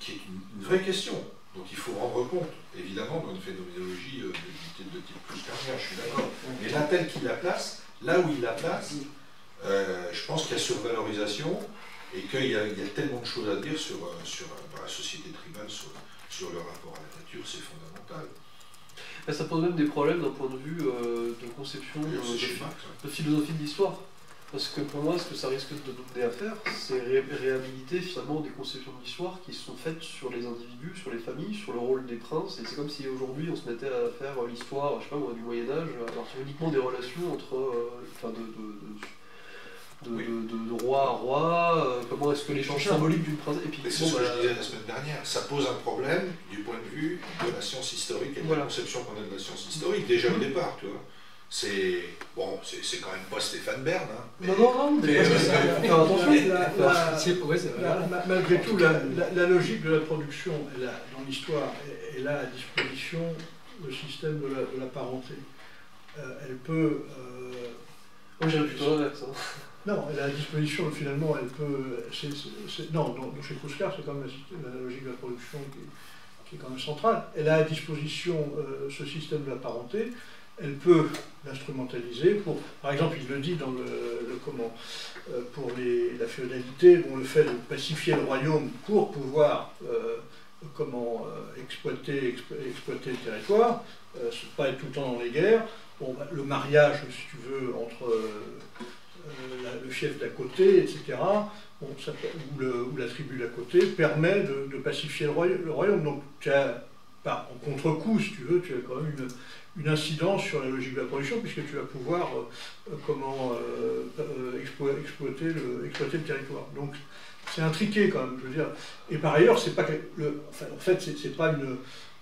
S2: est une vraie question. Donc il faut rendre compte, évidemment, dans une phénoménologie de type Kouskar, je suis d'accord. Mais là, tel qu'il la place, là où il la place, je pense qu'il y a survalorisation et qu'il y a tellement de choses à dire sur la société tribale, sur le rapport à la nature, c'est fondamental.
S4: Ça pose même des problèmes d'un point de vue de conception, de philosophie de l'histoire. Parce que pour moi, ce que ça risque de nous mener à faire, c'est réhabiliter finalement des conceptions de l'histoire qui sont faites sur les individus, sur les familles, sur le rôle des princes. Et c'est comme si aujourd'hui on se mettait à faire l'histoire, je sais pas moi, du Moyen-Âge, à partir uniquement des relations entre, de roi à roi, comment est-ce que l'échange symbolique d'une princesse. Et puis,
S2: c'est ce que je disais la semaine dernière, ça pose un problème du point de vue de la science historique et de la conception qu'on a de la science historique, déjà au départ, tu vois. C'est quand même pas Stéphane Bern.
S4: Non, mais
S1: malgré tout, la logique de la production dans l'histoire, elle a à disposition le système de la parenté. Elle peut...
S4: Moi j'irais plutôt l'inverse.
S1: Non, elle a à disposition, finalement, elle peut... Non, chez Kouskar, c'est quand même la logique de la production qui est quand même centrale. Elle a à disposition ce système de la parenté. Elle peut l'instrumentaliser pour, par exemple, il le dit dans pour la féodalité, le fait de pacifier le royaume pour pouvoir exploiter le territoire, pas être tout le temps dans les guerres. Bon, le mariage, si tu veux, entre le fief d'à côté, etc., bon, ou la tribu d'à côté, permet de pacifier le royaume. Donc tu as, en contre-coup, si tu veux, tu as quand même une incidence sur la logique de la production, puisque tu vas pouvoir exploiter le territoire. Donc c'est intriqué quand même, je veux dire. Et par ailleurs, c'est pas en fait, c'est pas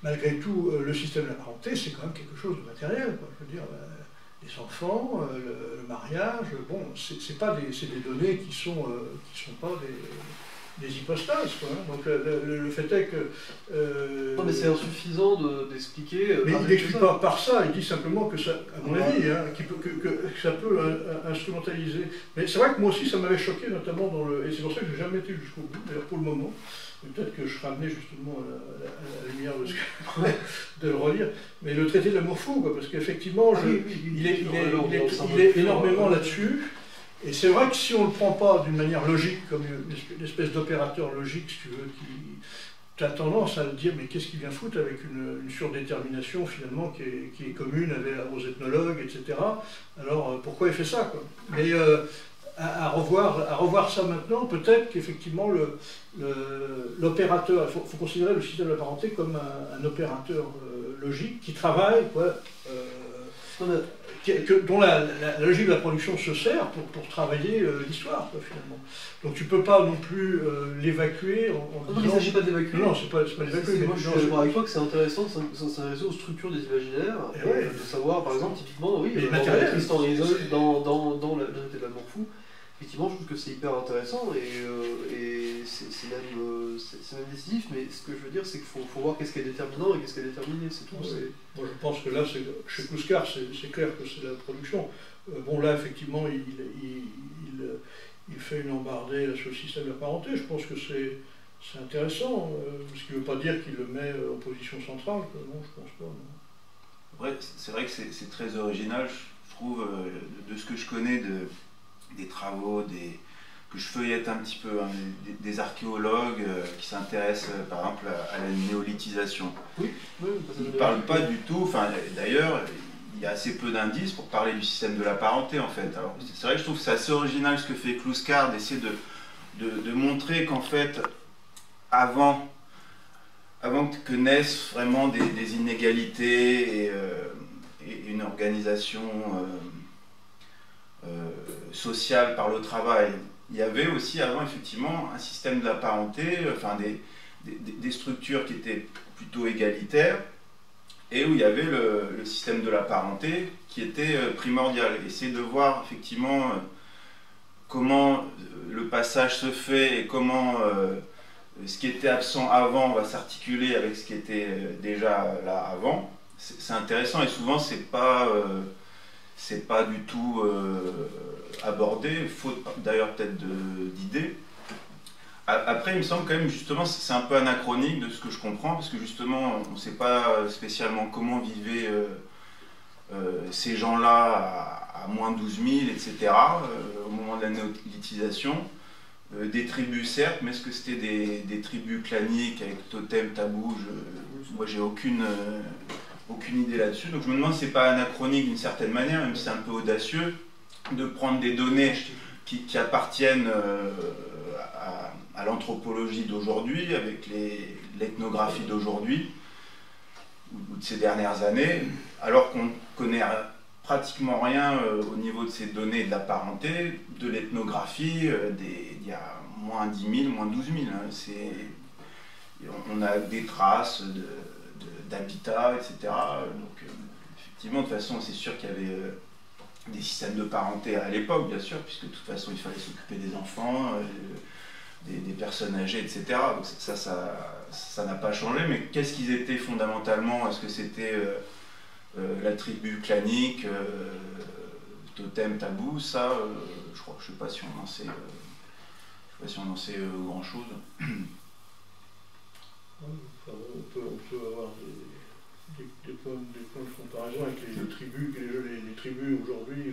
S1: malgré tout, le système de la parenté, c'est quand même quelque chose de matériel, quoi. Je veux dire, les enfants, le mariage, bon, c'est des données qui sont pas des hypostases, quoi. Donc le fait est que...
S4: non, mais c'est insuffisant d'expliquer...
S1: mais il n'explique pas par ça, il dit simplement que ça, à mon avis, hein, que ça peut instrumentaliser. Mais c'est vrai que moi aussi, ça m'avait choqué, notamment et c'est pour ça que je n'ai jamais été jusqu'au bout, d'ailleurs pour le moment. Peut-être que je serai amené justement à la lumière de le relire. Mais le traité de l'amour fou, quoi, parce qu'effectivement, il est énormément là-dessus. Et c'est vrai que si on ne le prend pas d'une manière logique, comme une espèce d'opérateur logique, si tu veux, tu as tendance à le dire, mais qu'est-ce qu'il vient foutre avec une surdétermination finalement qui est commune aux ethnologues, etc. Alors pourquoi il fait ça, quoi. Mais à revoir ça maintenant, peut-être qu'effectivement l'opérateur, il faut considérer le système de la parenté comme un opérateur logique qui travaille, quoi, dont la logique de la production se sert pour travailler l'histoire, finalement. Donc tu ne peux pas non plus l'évacuer en disant...
S4: Non, il ne s'agit pas d'évacuer.
S1: Non, c'est pas l'évacuer.
S4: Moi, je suis d'accord avec toi que c'est intéressant de s'intéresser aux structures des imaginaires, et de savoir, par exemple, typiquement, oui, dans Tristan et Isolde, dans la vérité de l'amour fou, effectivement, je trouve que c'est hyper intéressant, et c'est même décisif, mais ce que je veux dire, c'est qu'il faut voir qu'est-ce qui est déterminant et qu'est-ce qui est déterminé, c'est tout.
S1: Moi, je pense que là, chez Clouscar, c'est clair que c'est la production. Bon, là, effectivement, il fait une embardée sur le système de la parenté. Je pense que c'est intéressant, ce qui ne veut pas dire qu'il le met en position centrale. Non, je pense pas. Non.
S5: Ouais, c'est vrai que c'est très original, je trouve, de ce que je connais des travaux, que je feuillette un petit peu, hein, des archéologues qui s'intéressent par exemple à la néolithisation.
S4: Oui,
S5: ils ne parlent pas du tout, d'ailleurs, il y a assez peu d'indices pour parler du système de la parenté en fait. Alors c'est vrai que je trouve que c'est assez original ce que fait Clouscar, d'essayer de montrer qu'en fait, avant que naissent vraiment des inégalités et une organisation sociale par le travail, il y avait aussi avant effectivement un système de la parenté, enfin des structures qui étaient plutôt égalitaires, et où il y avait le système de la parenté qui était primordial. Essayer de voir effectivement comment le passage se fait et comment ce qui était absent avant va s'articuler avec ce qui était déjà là avant, c'est intéressant, et souvent c'est pas du tout abordé, faute d'ailleurs peut-être d'idées. Après, il me semble quand même, justement, c'est un peu anachronique de ce que je comprends, parce que justement, on ne sait pas spécialement comment vivaient ces gens-là à moins 12 000, etc., au moment de la néolithisation. Des tribus, certes, mais est-ce que c'était des tribus claniques avec totem, tabou? Moi, j'ai aucune idée là-dessus. Donc je me demande si c'est pas anachronique d'une certaine manière, même si c'est un peu audacieux, de prendre des données qui appartiennent à l'anthropologie d'aujourd'hui, avec l'ethnographie d'aujourd'hui, ou de ces dernières années, alors qu'on connaît pratiquement rien au niveau de ces données de la parenté, de l'ethnographie, il y a moins 10 000, moins 12 000. Hein, on a des traces d'habitat, etc. Donc effectivement, de toute façon, c'est sûr qu'il y avait des systèmes de parenté à l'époque, bien sûr, puisque de toute façon, il fallait s'occuper des enfants, des personnes âgées, etc. Donc ça n'a pas changé, mais qu'est-ce qu'ils étaient fondamentalement? Est-ce que c'était la tribu clanique, totem, tabou? Ça, je ne sais pas si on en sait grand-chose.
S1: On peut avoir des points de comparaison avec les tribus aujourd'hui qui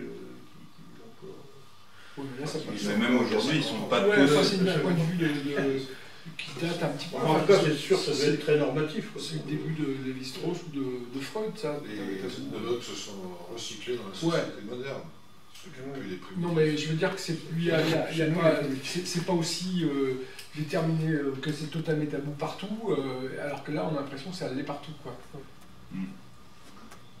S1: encore...
S3: Oui, mais là, ça
S5: mais même aujourd'hui, ils ne sont pas tous...
S3: Ouais, ça c'est un point de vue qui date un petit peu.
S1: En tout cas, c'est sûr, ça doit être très normatif.
S3: C'est le début de Lévi-Strauss ou de Freud, ça.
S2: Les ethnologues se sont recyclés dans la société moderne. ceux qui ont eu les prix.
S3: Non, mais je veux dire que c'est c'est pas aussi déterminé que c'est totem et tabou partout, alors que là, on a l'impression que ça l'est partout, quoi.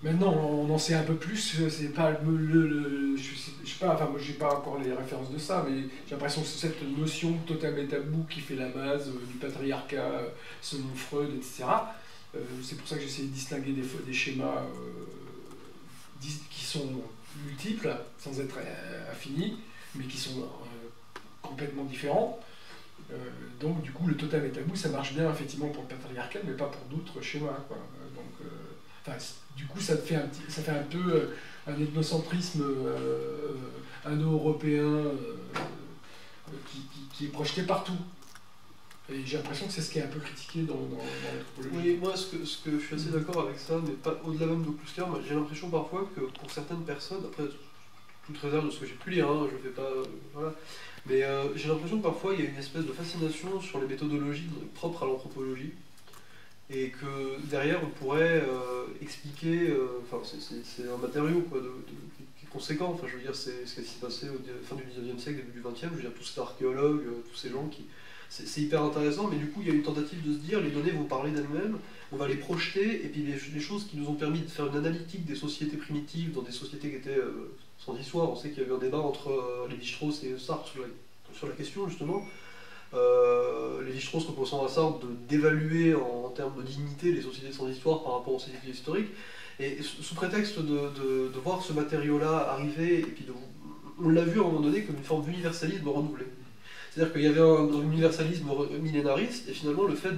S3: Maintenant, on en sait un peu plus. C'est pas je sais pas. Enfin, moi, j'ai pas encore les références de ça, mais j'ai l'impression que c'est cette notion de totem et tabou qui fait la base du patriarcat selon Freud, etc. C'est pour ça que j'essaie de distinguer des schémas qui sont multiples, sans être infinis, mais qui sont complètement différents. Donc du coup le totem et tabou ça marche bien effectivement pour le patriarcat mais pas pour d'autres schémas, quoi. Donc du coup ça fait un peu un ethnocentrisme indo-européen qui est projeté partout. Et j'ai l'impression que c'est ce qui est un peu critiqué dans l'anthropologie.
S4: Oui, moi ce que je suis assez d'accord avec ça, mais pas au-delà même de Klusker, j'ai l'impression parfois que pour certaines personnes, après toute réserve de ce que j'ai pu lire, je fais pas. Voilà. Mais j'ai l'impression que parfois il y a une espèce de fascination sur les méthodologies propres à l'anthropologie. Et que derrière on pourrait expliquer. Enfin, c'est un matériau quoi, qui est conséquent. Enfin, je veux dire, c'est ce qui s'est passé fin du 19e siècle, début du 20e. Je veux dire, tous ces archéologues, tous ces gens qui. C'est hyper intéressant, mais du coup il y a une tentative de se dire les données vont parler d'elles-mêmes, on va les projeter, et puis les choses qui nous ont permis de faire une analytique des sociétés primitives, dans des sociétés qui étaient sans histoire. On sait qu'il y a eu un débat entre Lévi-Strauss et Sartre sur la question justement. Lévi-Strauss proposant à Sartre d'évaluer en termes de dignité les sociétés sans histoire par rapport aux sociétés historiques, et sous prétexte de voir ce matériau-là arriver, et puis on l'a vu à un moment donné comme une forme d'universalisme renouvelé. C'est-à-dire qu'il y avait un universalisme millénariste, et finalement le fait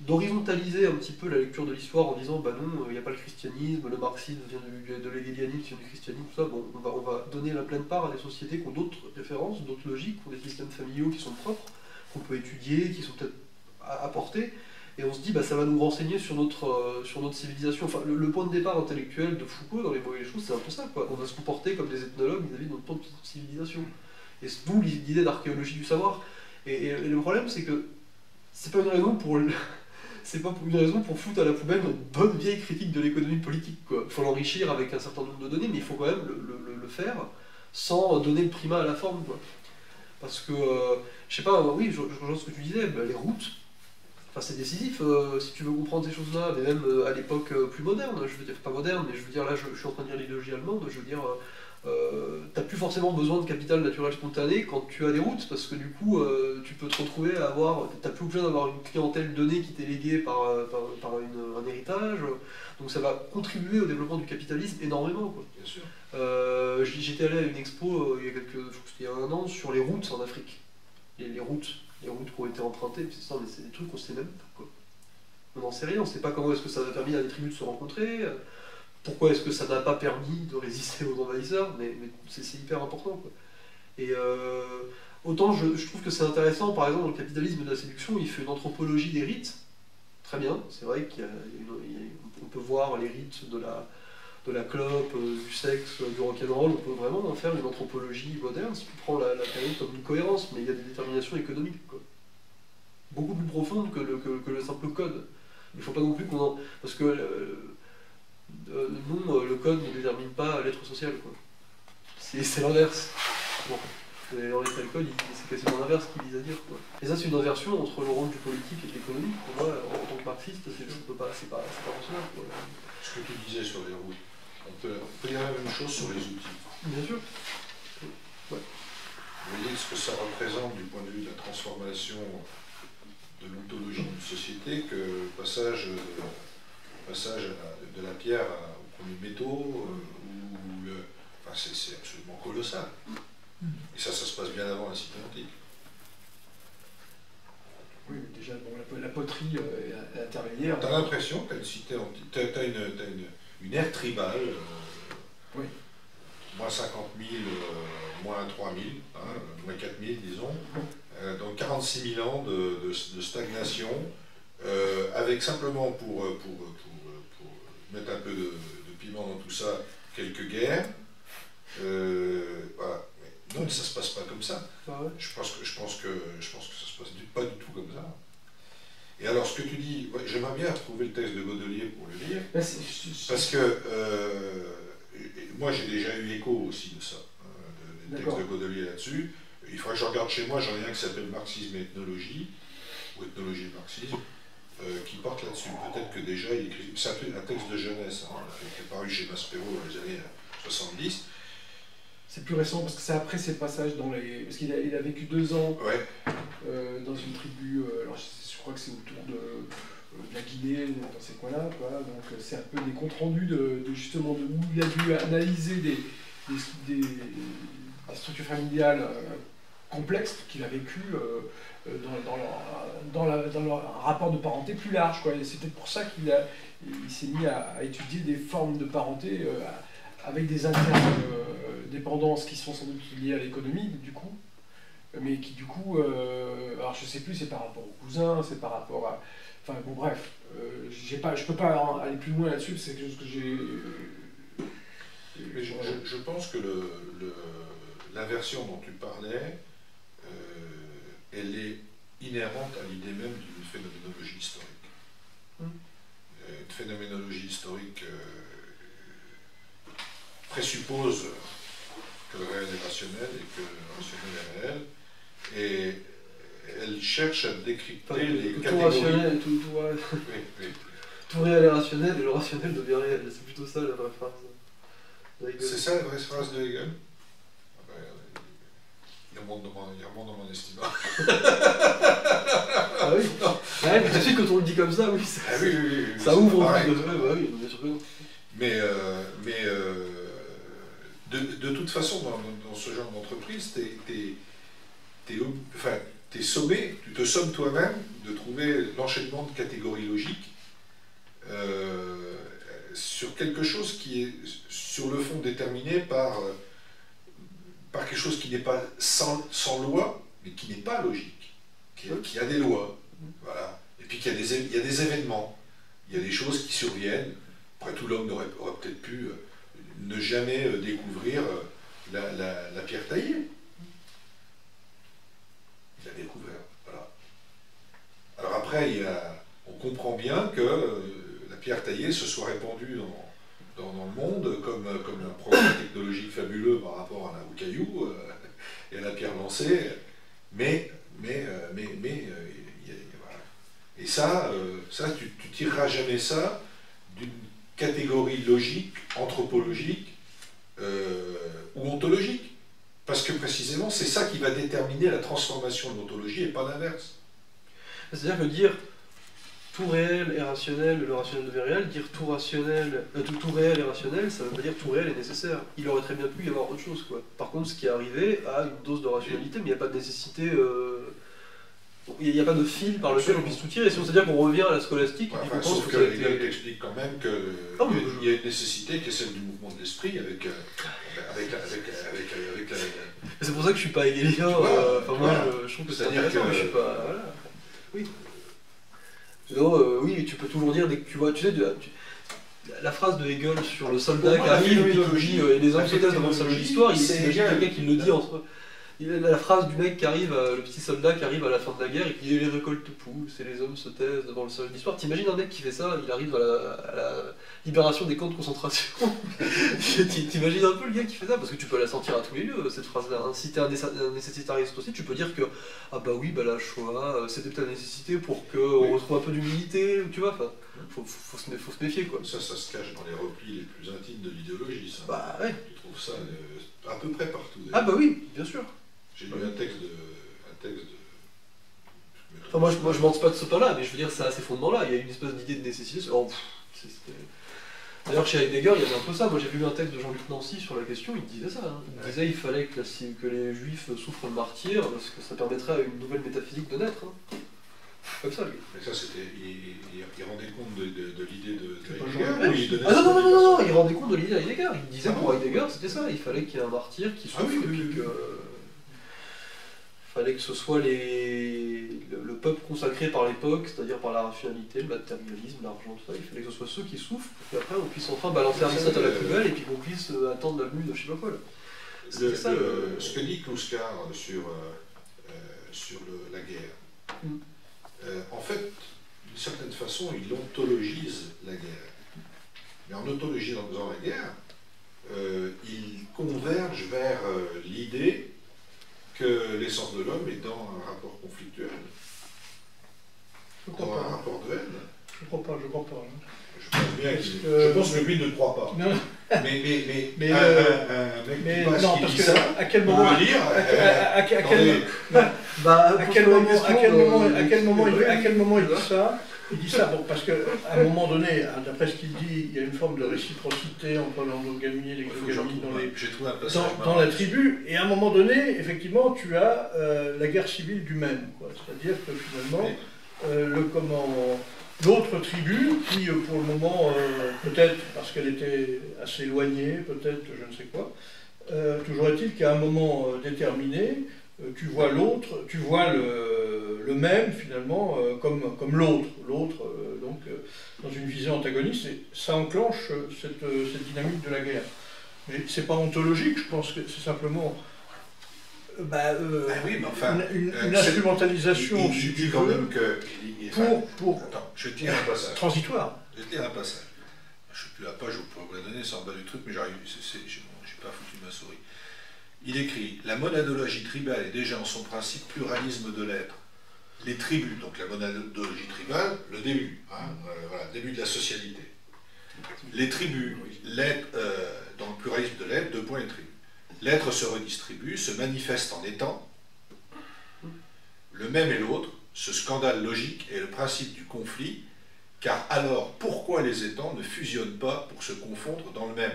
S4: d'horizontaliser un petit peu la lecture de l'histoire en disant bah non, il n'y a pas le christianisme, le marxisme vient de l'hégélianisme, vient du christianisme, tout ça, bon, on va donner la pleine part à des sociétés qui ont d'autres références, d'autres logiques, qui ont des systèmes familiaux qui sont propres, qu'on peut étudier, qui sont peut-être apportés, et on se dit bah ça va nous renseigner sur notre civilisation. Enfin, le point de départ intellectuel de Foucault dans Les mots et les choses, c'est un peu ça, quoi. On va se comporter comme des ethnologues vis-à-vis de notre propre civilisation. Et d'où l'idée d'archéologie du savoir. Et le problème, c'est que c'est pas une raison pour foutre à la poubelle notre bonne vieille critique de l'économie politique, quoi. Il faut l'enrichir avec un certain nombre de données, mais il faut quand même le faire sans donner le primat à la forme, quoi. Parce que, je sais pas, oui, je rejoins ce que tu disais, les routes, enfin, c'est décisif si tu veux comprendre ces choses-là, mais même à l'époque plus moderne, je veux dire, pas moderne, mais je veux dire, là, je suis en train de lire l'idéologie allemande, je veux dire. T'as plus forcément besoin de capital naturel spontané quand tu as des routes, parce que du coup tu peux te retrouver à avoir, t'as plus besoin d'avoir une clientèle donnée qui t'est léguée par un héritage, donc ça va contribuer au développement du capitalisme énormément, quoi.
S2: Bien sûr.
S4: J'étais allé à une expo il y a un an sur les routes en Afrique, les routes qui ont été empruntées, c'est ça, mais c'est des trucs qu'on sait même pas, quoi. On n'en sait rien, on sait pas comment est-ce que ça a permis à des tribus de se rencontrer. Pourquoi est-ce que ça n'a pas permis de résister aux envahisseurs, mais c'est hyper important, quoi. Et autant je trouve que c'est intéressant, par exemple, dans le capitalisme de la séduction, il fait une anthropologie des rites, très bien, c'est vrai qu'on peut voir les rites de la clope, du sexe, du rock'n'roll, on peut vraiment en faire une anthropologie moderne, si tu prends la période comme une cohérence, mais il y a des déterminations économiques, quoi. Beaucoup plus profondes que le simple code. Il ne faut pas non plus qu'on en... Parce que... non, le code ne détermine pas l'être social, quoi. C'est l'inverse. Bon. En l'état, le code, c'est quasiment l'inverse qu'il vise à dire, quoi. Et ça, c'est une inversion entre le rôle du politique et de l'économique. Pour moi, en tant que marxiste, c'est pas raisonnable, quoi.
S2: Ce que tu disais sur les routes, on peut dire la même chose sur les outils.
S4: Bien sûr. Ouais.
S2: Vous voyez ce que ça représente du point de vue de la transformation de l'ontologie d'une société, que le passage de la pierre aux premiers métaux, enfin, c'est absolument colossal. Et ça se passe bien avant la cité antique.
S3: Oui, mais déjà, bon, la poterie intermédiaire.
S2: T'as l'impression qu'à une cité antique, t'as une ère tribale,
S3: oui.
S2: moins 50 000, moins 3 000, moins 4 000, disons, donc 46 000 ans de stagnation, avec simplement pour mettre un peu de piment dans tout ça, quelques guerres. Voilà. Mais non, ça se passe pas comme ça.
S4: Ah ouais.
S2: Je pense que ça se passe pas du tout comme ça. Et alors, ce que tu dis, ouais, j'aimerais bien retrouver le texte de Godelier pour le lire, parce que moi j'ai déjà eu écho aussi de ça, des textes de Godelier là-dessus. Il faudrait que je regarde chez moi, j'en ai un qui s'appelle Marxisme et ethnologie, ou ethnologie et marxisme, qui porte là-dessus. Peut-être que déjà il écrit, c'est un texte de jeunesse, hein, qui est paru chez Maspero dans les années 70.
S3: C'est plus récent parce que c'est après ces passages dans les. Parce qu'il a vécu 2 ans
S2: Ouais.
S3: dans une tribu, alors je crois que c'est autour de la Guinée, dans ces coins-là, quoi. Donc c'est un peu des comptes rendus justement où il a dû analyser des structures familiales complexes qu'il a vécues dans leur rapport de parenté plus large, quoi. Et c'est peut-être pour ça qu'il s'est mis à étudier des formes de parenté avec des interdépendances qui sont sans doute liées à l'économie, du coup, mais qui du coup, alors je sais plus, c'est par rapport aux cousins, c'est par rapport à... Enfin bon bref, je peux pas aller plus loin là-dessus, c'est quelque chose que j'ai...
S2: Mais je pense que l'inversion dont tu parlais, elle est inhérente à l'idée même d'une phénoménologie historique. Une phénoménologie historique présuppose que le réel est rationnel et que le rationnel est réel, et elle cherche à décrypter les
S4: tout
S2: catégories.
S4: rationnel,
S2: Oui.
S4: tout réel est rationnel et le rationnel devient réel. C'est plutôt ça la vraie phrase.
S2: C'est ça la vraie phrase de Hegel. Il remonte dans mon estime.
S4: Ah oui. Ouais, mais tout de suite, quand on le dit comme ça, oui, ça,
S2: oui,
S4: ça ouvre
S2: pareil.
S4: au plus de... Bah oui, bien sûr que non.
S2: Mais de toute façon, dans ce genre d'entreprise, t'es sommé, tu te sommes toi-même de trouver l'enchaînement de catégories logiques sur quelque chose qui est, sur le fond, déterminé par quelque chose qui n'est pas sans loi, mais qui n'est pas logique, qui a des lois, voilà. Et puis qu'il y a des événements, il y a des choses qui surviennent. Après tout, l'homme aurait peut-être pu ne jamais découvrir la pierre taillée. Il l'a découvert, voilà. Alors après, on comprend bien que la pierre taillée se soit répandue dans le monde comme un progrès technologique fabuleux par rapport au caillou et à la pierre lancée, mais voilà. Et ça, tu tireras jamais ça d'une catégorie logique, anthropologique ou ontologique. Parce que précisément, c'est ça qui va déterminer la transformation de l'ontologie et pas l'inverse.
S4: C'est-à-dire que dire tout réel est rationnel, le rationnel devient réel, dire tout réel est rationnel, ça veut pas dire tout réel est nécessaire. Il aurait très bien pu y avoir autre chose, quoi. Par contre, ce qui est arrivé a une dose de rationalité, mais il n'y a pas de nécessité... Il n'y a pas de fil par lequel on puisse tout tirer, sinon c'est-à-dire qu'on revient à la scolastique.
S2: Enfin, sauf que Hegel t'explique quand même qu'il y a une nécessité qui est celle du mouvement de l'esprit avec la...
S4: C'est pour ça que je suis pas hegelien, moi je trouve que c'est intéressant, mais je suis pas... Voilà. Oui. Non, oui, tu peux toujours dire, dès que tu vois, tu sais, la phrase de Hegel sur le soldat qui arrive et les hommes se taisent devant le salon de l'histoire, c'est quelqu'un qui le dit entre... La phrase du mec qui arrive, le petit soldat qui arrive à la fin de la guerre et qui dit les récoltes poussent et les hommes se taisent devant le salon de l'histoire. T'imagines un mec qui fait ça, il arrive à la libération des camps de concentration. T'imagines un peu le gars qui fait ça, parce que tu peux la sentir à tous les lieux, cette phrase-là. Si t'es un nécessitariste aussi, tu peux dire que ah bah oui, bah la Shoah, c'était peut-être la nécessité pour qu'on retrouve un peu d'humilité, tu vois, enfin, faut se méfier, quoi.
S2: Ça se cache dans les replis les plus intimes de l'idéologie, ça.
S4: Bah ouais.
S2: Tu trouves ça à peu près partout.
S4: Ah bah oui, bien sûr.
S2: J'ai lu un texte de...
S4: Enfin, moi je mente pas de ce pas-là, mais je veux dire, ça a ces fondements-là. Il y a une espèce d'idée de nécessité. D'ailleurs, chez Heidegger, il y avait un peu ça. Moi j'ai lu un texte de Jean-Luc Nancy sur la question, il disait ça. Hein. Il disait qu'il fallait que les juifs souffrent le martyre, parce que ça permettrait à une nouvelle métaphysique de naître. Hein. Comme ça, lui.
S2: Mais ça, c'était... Il rendait compte de l'idée de Heidegger.
S4: Ah non, il rendait compte de l'idée d'Heidegger. Il disait pour Heidegger, c'était ça. Il fallait qu'il y ait un martyr qui souffre, et puis que... fallait que ce soit le peuple consacré par l'époque, c'est-à-dire par la rationalité, le matérialisme, l'argent, tout ça, il fallait que ce soit ceux qui souffrent, pour qu'après on puisse enfin balancer Aristote à la poubelle et puis qu'on puisse attendre la venue de je sais pas quoi.
S2: Ce que dit Kluskar sur la guerre, en fait, d'une certaine façon, il ontologise la guerre. Mais en ontologisant la guerre, il converge vers l'idée que l'essence de l'homme est dans un rapport conflictuel,
S1: Je crois
S2: dans un
S1: pas.
S2: rapport de haine.
S1: Je crois pas.
S2: Je pense que lui ne croit pas.
S1: Non,
S2: Mais un mec
S1: mais
S2: qui passe,
S1: non,
S2: qui
S1: parce
S2: dit
S1: que
S2: ça,
S1: à quel
S2: on
S1: moment,
S2: peut lire.
S1: à quel
S2: attendez,
S1: moment il dit ça? Il dit ça bon, parce qu'à un moment donné, d'après ce qu'il dit, il y a une forme de réciprocité entre l'endogamie et l'exogamie
S2: j'ai trouvé un passage
S1: dans la tribu, et à un moment donné, effectivement, tu as la guerre civile du même, quoi. C'est-à-dire que finalement, l'autre tribu, qui pour le moment, peut-être parce qu'elle était assez éloignée, peut-être je ne sais quoi, toujours est-il qu'à un moment déterminé, tu vois l'autre, tu vois le même finalement comme l'autre, donc dans une visée antagoniste, et ça enclenche cette dynamique de la guerre. Mais c'est pas ontologique, je pense que c'est simplement
S2: oui, mais enfin,
S1: une instrumentalisation,
S2: il
S1: si tu
S2: dit quand
S1: veux,
S2: même que...
S1: pour
S2: Attends, je vais te lire un passage.
S1: transitoire.
S2: Je vais te lire un passage. Je ne sais plus la page, je pourrais vous la donner, c'est en bas du truc, mais j'arrive, j'ai pas foutu ma souris. Il écrit « La monadologie tribale est déjà en son principe pluralisme de l'être. Les tribus, donc la monadologie tribale, le début, voilà, début de la socialité. Les tribus, l'être, dans le pluralisme de l'être, deux points les tribus. L'être se redistribue, se manifeste en étant. Le même et l'autre, ce scandale logique est le principe du conflit, car alors pourquoi les étangs ne fusionnent pas pour se confondre dans le même?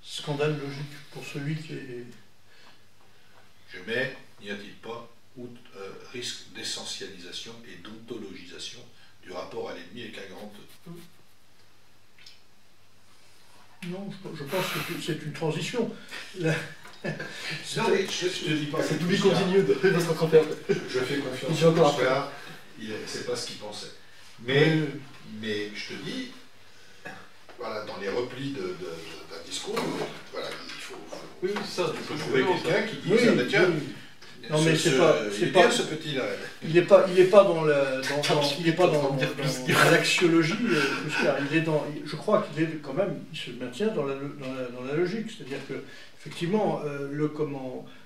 S1: Scandale logique pour celui qui est...
S2: Je mets, n'y a-t-il pas risque d'essentialisation et d'ontologisation du rapport à l'ennemi avec un grand E?
S1: Non, je pense que c'est une transition.
S2: Non, mais je te dis pas.
S4: C'est tout lui continue de notre confère.
S2: Je fais confiance
S4: J'ai encore
S2: à c'est pas ce qu'il pensait. Mais je te dis, voilà, dans les replis d'un discours, voilà, il faut
S4: Oui, c'est ça.
S2: tu peux trouver quelqu'un qui dit
S1: Oui,
S2: ça, mais tiens,
S1: oui. Non, mais c'est pas
S2: ce petit-là.
S1: il n'est pas dans l'axiologie, je crois qu'il est quand même, il se maintient dans la logique, c'est-à-dire que effectivement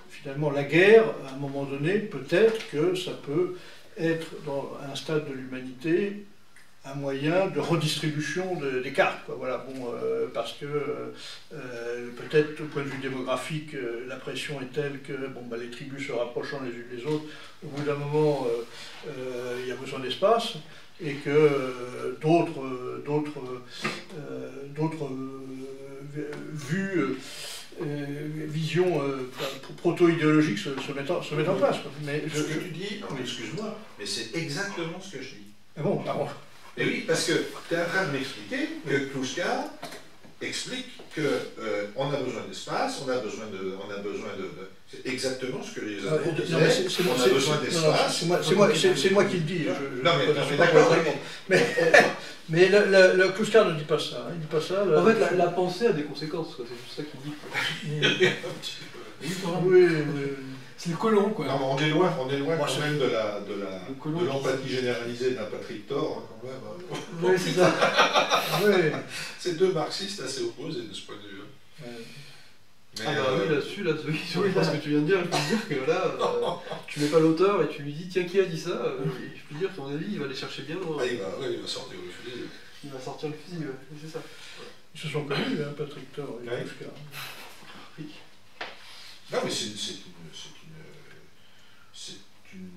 S1: finalement la guerre à un moment donné, peut-être que ça peut être dans un stade de l'humanité un moyen de redistribution des cartes, quoi. Voilà, bon, parce que peut-être au point de vue démographique, la pression est telle que les tribus se rapprochant les unes des autres, au bout d'un moment, il y a besoin d'espace, et que visions proto-idéologiques se mettent en place, quoi. Mais
S2: Ce que tu dis, excuse-moi, mais c'est exactement ce que je dis.
S1: Ah bon, pardon.
S2: Et oui, parce que tu es en train de m'expliquer que Kluska explique qu'on a besoin d'espace, on a besoin de c'est exactement ce que les autres disaient. On a besoin d'espace.
S1: C'est moi qui le dis.
S2: Non, mais d'accord.
S1: Mais le Kluska ne dit pas ça. Il dit pas ça.
S4: En fait, la pensée a des conséquences, quoi. C'est juste ça qu'il dit.
S1: Oui.
S3: C'est le colon, quoi.
S2: Non, mais on est loin
S1: Moi,
S2: quand même de l'empathie généralisée d'un Patrick Thor, quand même.
S1: Oui, c'est ça. Oui.
S2: C'est deux marxistes assez opposés de ce point de vue. Mais,
S4: oui, là-dessus, sur ce que tu viens de dire, je peux dire que là, tu mets pas l'auteur et tu lui dis tiens, qui a dit ça, je peux dire qu'à mon avis, il va aller chercher bien loin.
S2: il va sortir le fusil.
S4: Il va sortir le fusil, c'est ça.
S1: Ils se sont connus, Patrick Thor et Kluska.
S4: Oui.
S2: Non, mais c'est une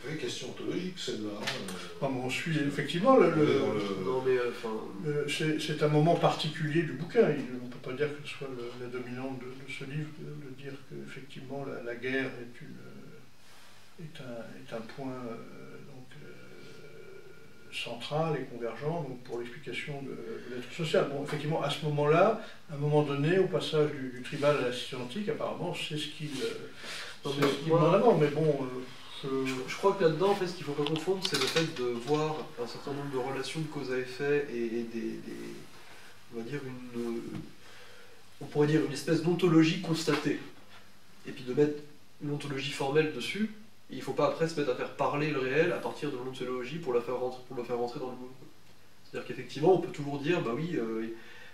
S2: vraie question ontologique, celle-là.
S1: On suit effectivement
S4: Non, mais
S1: c'est un moment particulier du bouquin. On ne peut pas dire que ce soit la dominante de ce livre, de dire qu'effectivement la guerre est un point central et convergent donc pour l'explication de l'être social. Bon, effectivement, à ce moment-là, à un moment donné, au passage du tribal à la scientique, apparemment, c'est ce qu'il met en avant. Mais bon,
S4: je crois que là-dedans, en fait, ce qu'il ne faut pas confondre, c'est le fait de voir un certain nombre de relations de cause à effet et on va dire on pourrait dire une espèce d'ontologie constatée, et puis de mettre une ontologie formelle dessus. Et il ne faut pas après se mettre à faire parler le réel à partir de l'ontologie pour le faire rentrer dans le moule. C'est-à-dire qu'effectivement, on peut toujours dire, bah oui,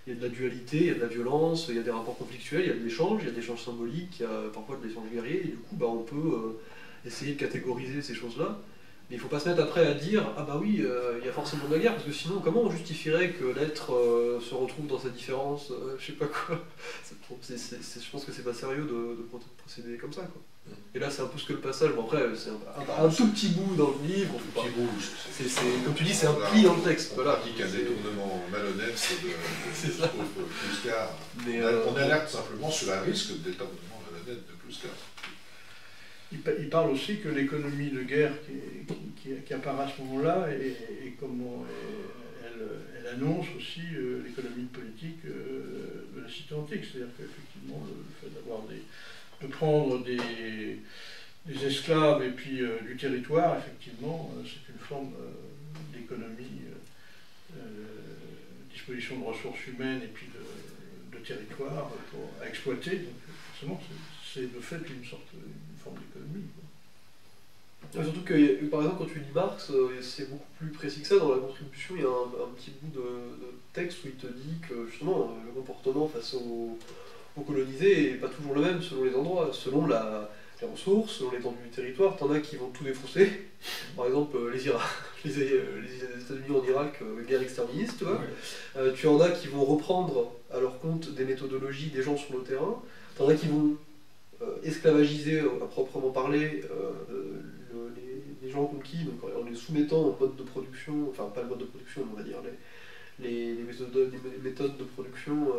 S4: il y a de la dualité, il y a de la violence, il y a des rapports conflictuels, il y a de l'échange, il y a des échanges symboliques, il y a parfois de l'échange guerrier, et du coup, on peut essayer de catégoriser ces choses-là. Mais il ne faut pas se mettre après à dire « Ah bah oui, il y a forcément de la guerre », parce que sinon, comment on justifierait que l'être se retrouve dans sa différence, je sais pas quoi. Je pense que c'est pas sérieux de procéder comme ça, quoi. Et là, c'est un peu ce que le passage, bon après, c'est un tout petit bout dans le livre,
S2: Petit bout,
S4: comme tu dis, c'est un pli dans le texte.
S2: On
S4: Voilà.
S2: pratique un détournement malhonnête
S4: C'est ça.
S2: de Kluskar.
S4: Mais,
S2: On alerte simplement sur un risque de détournement malhonnête de Kluskar.
S1: Il parle aussi que l'économie de guerre qui apparaît à ce moment-là et comment elle annonce aussi l'économie politique de la cité antique. C'est-à-dire qu'effectivement, le fait de prendre des esclaves et puis du territoire, effectivement, c'est une forme d'économie, disposition de ressources humaines et puis de territoire à exploiter. Donc forcément, c'est de fait une forme d'économie.
S4: Surtout que, par exemple, quand tu lis Marx, c'est beaucoup plus précis que ça. Dans la contribution, il y a un petit bout de texte où il te dit que justement le comportement face aux colonisés n'est pas toujours le même selon les endroits, selon les ressources, selon l'étendue du territoire. T'en as qui vont tout défoncer. Par exemple, les États-Unis en Irak, guerre exterministe, tu vois. Ouais. Tu en as qui vont reprendre à leur compte des méthodologies des gens sur le terrain. T'en as qui vont esclavagiser, à proprement parler, les gens conquis, donc en les soumettant au mode de production, enfin pas le mode de production, on va dire les méthodes de production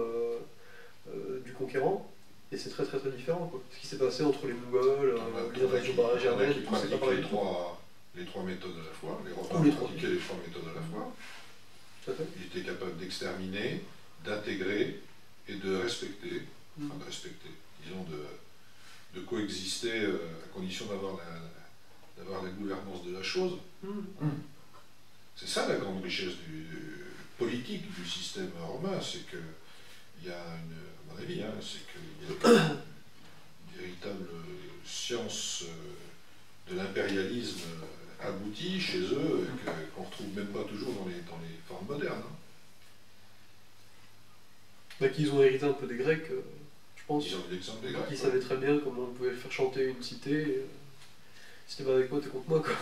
S4: du conquérant, et c'est très différent, quoi. Ce qui s'est passé entre les Mongols, les invasions germaines,
S2: tout c'est pas pareil. Les trois méthodes à la fois, les Romains pratiquaient les trois méthodes à la fois. Ils étaient capables d'exterminer, d'intégrer et de respecter, enfin de respecter, disons de coexister à condition d'avoir la gouvernance de la chose. C'est ça la grande richesse politique du système romain, c'est que il y a à mon avis, c'est qu'il y a une véritable science de l'impérialisme aboutie chez eux, qu'on ne retrouve même pas toujours dans les formes modernes.
S4: Qu'ils ont hérité un peu des Grecs, je pense.
S2: Ils ont l'exemple des Grecs.
S4: Ils savaient très bien comment on pouvait faire chanter une cité. Si t'es pas avec moi, t'es contre moi, quoi.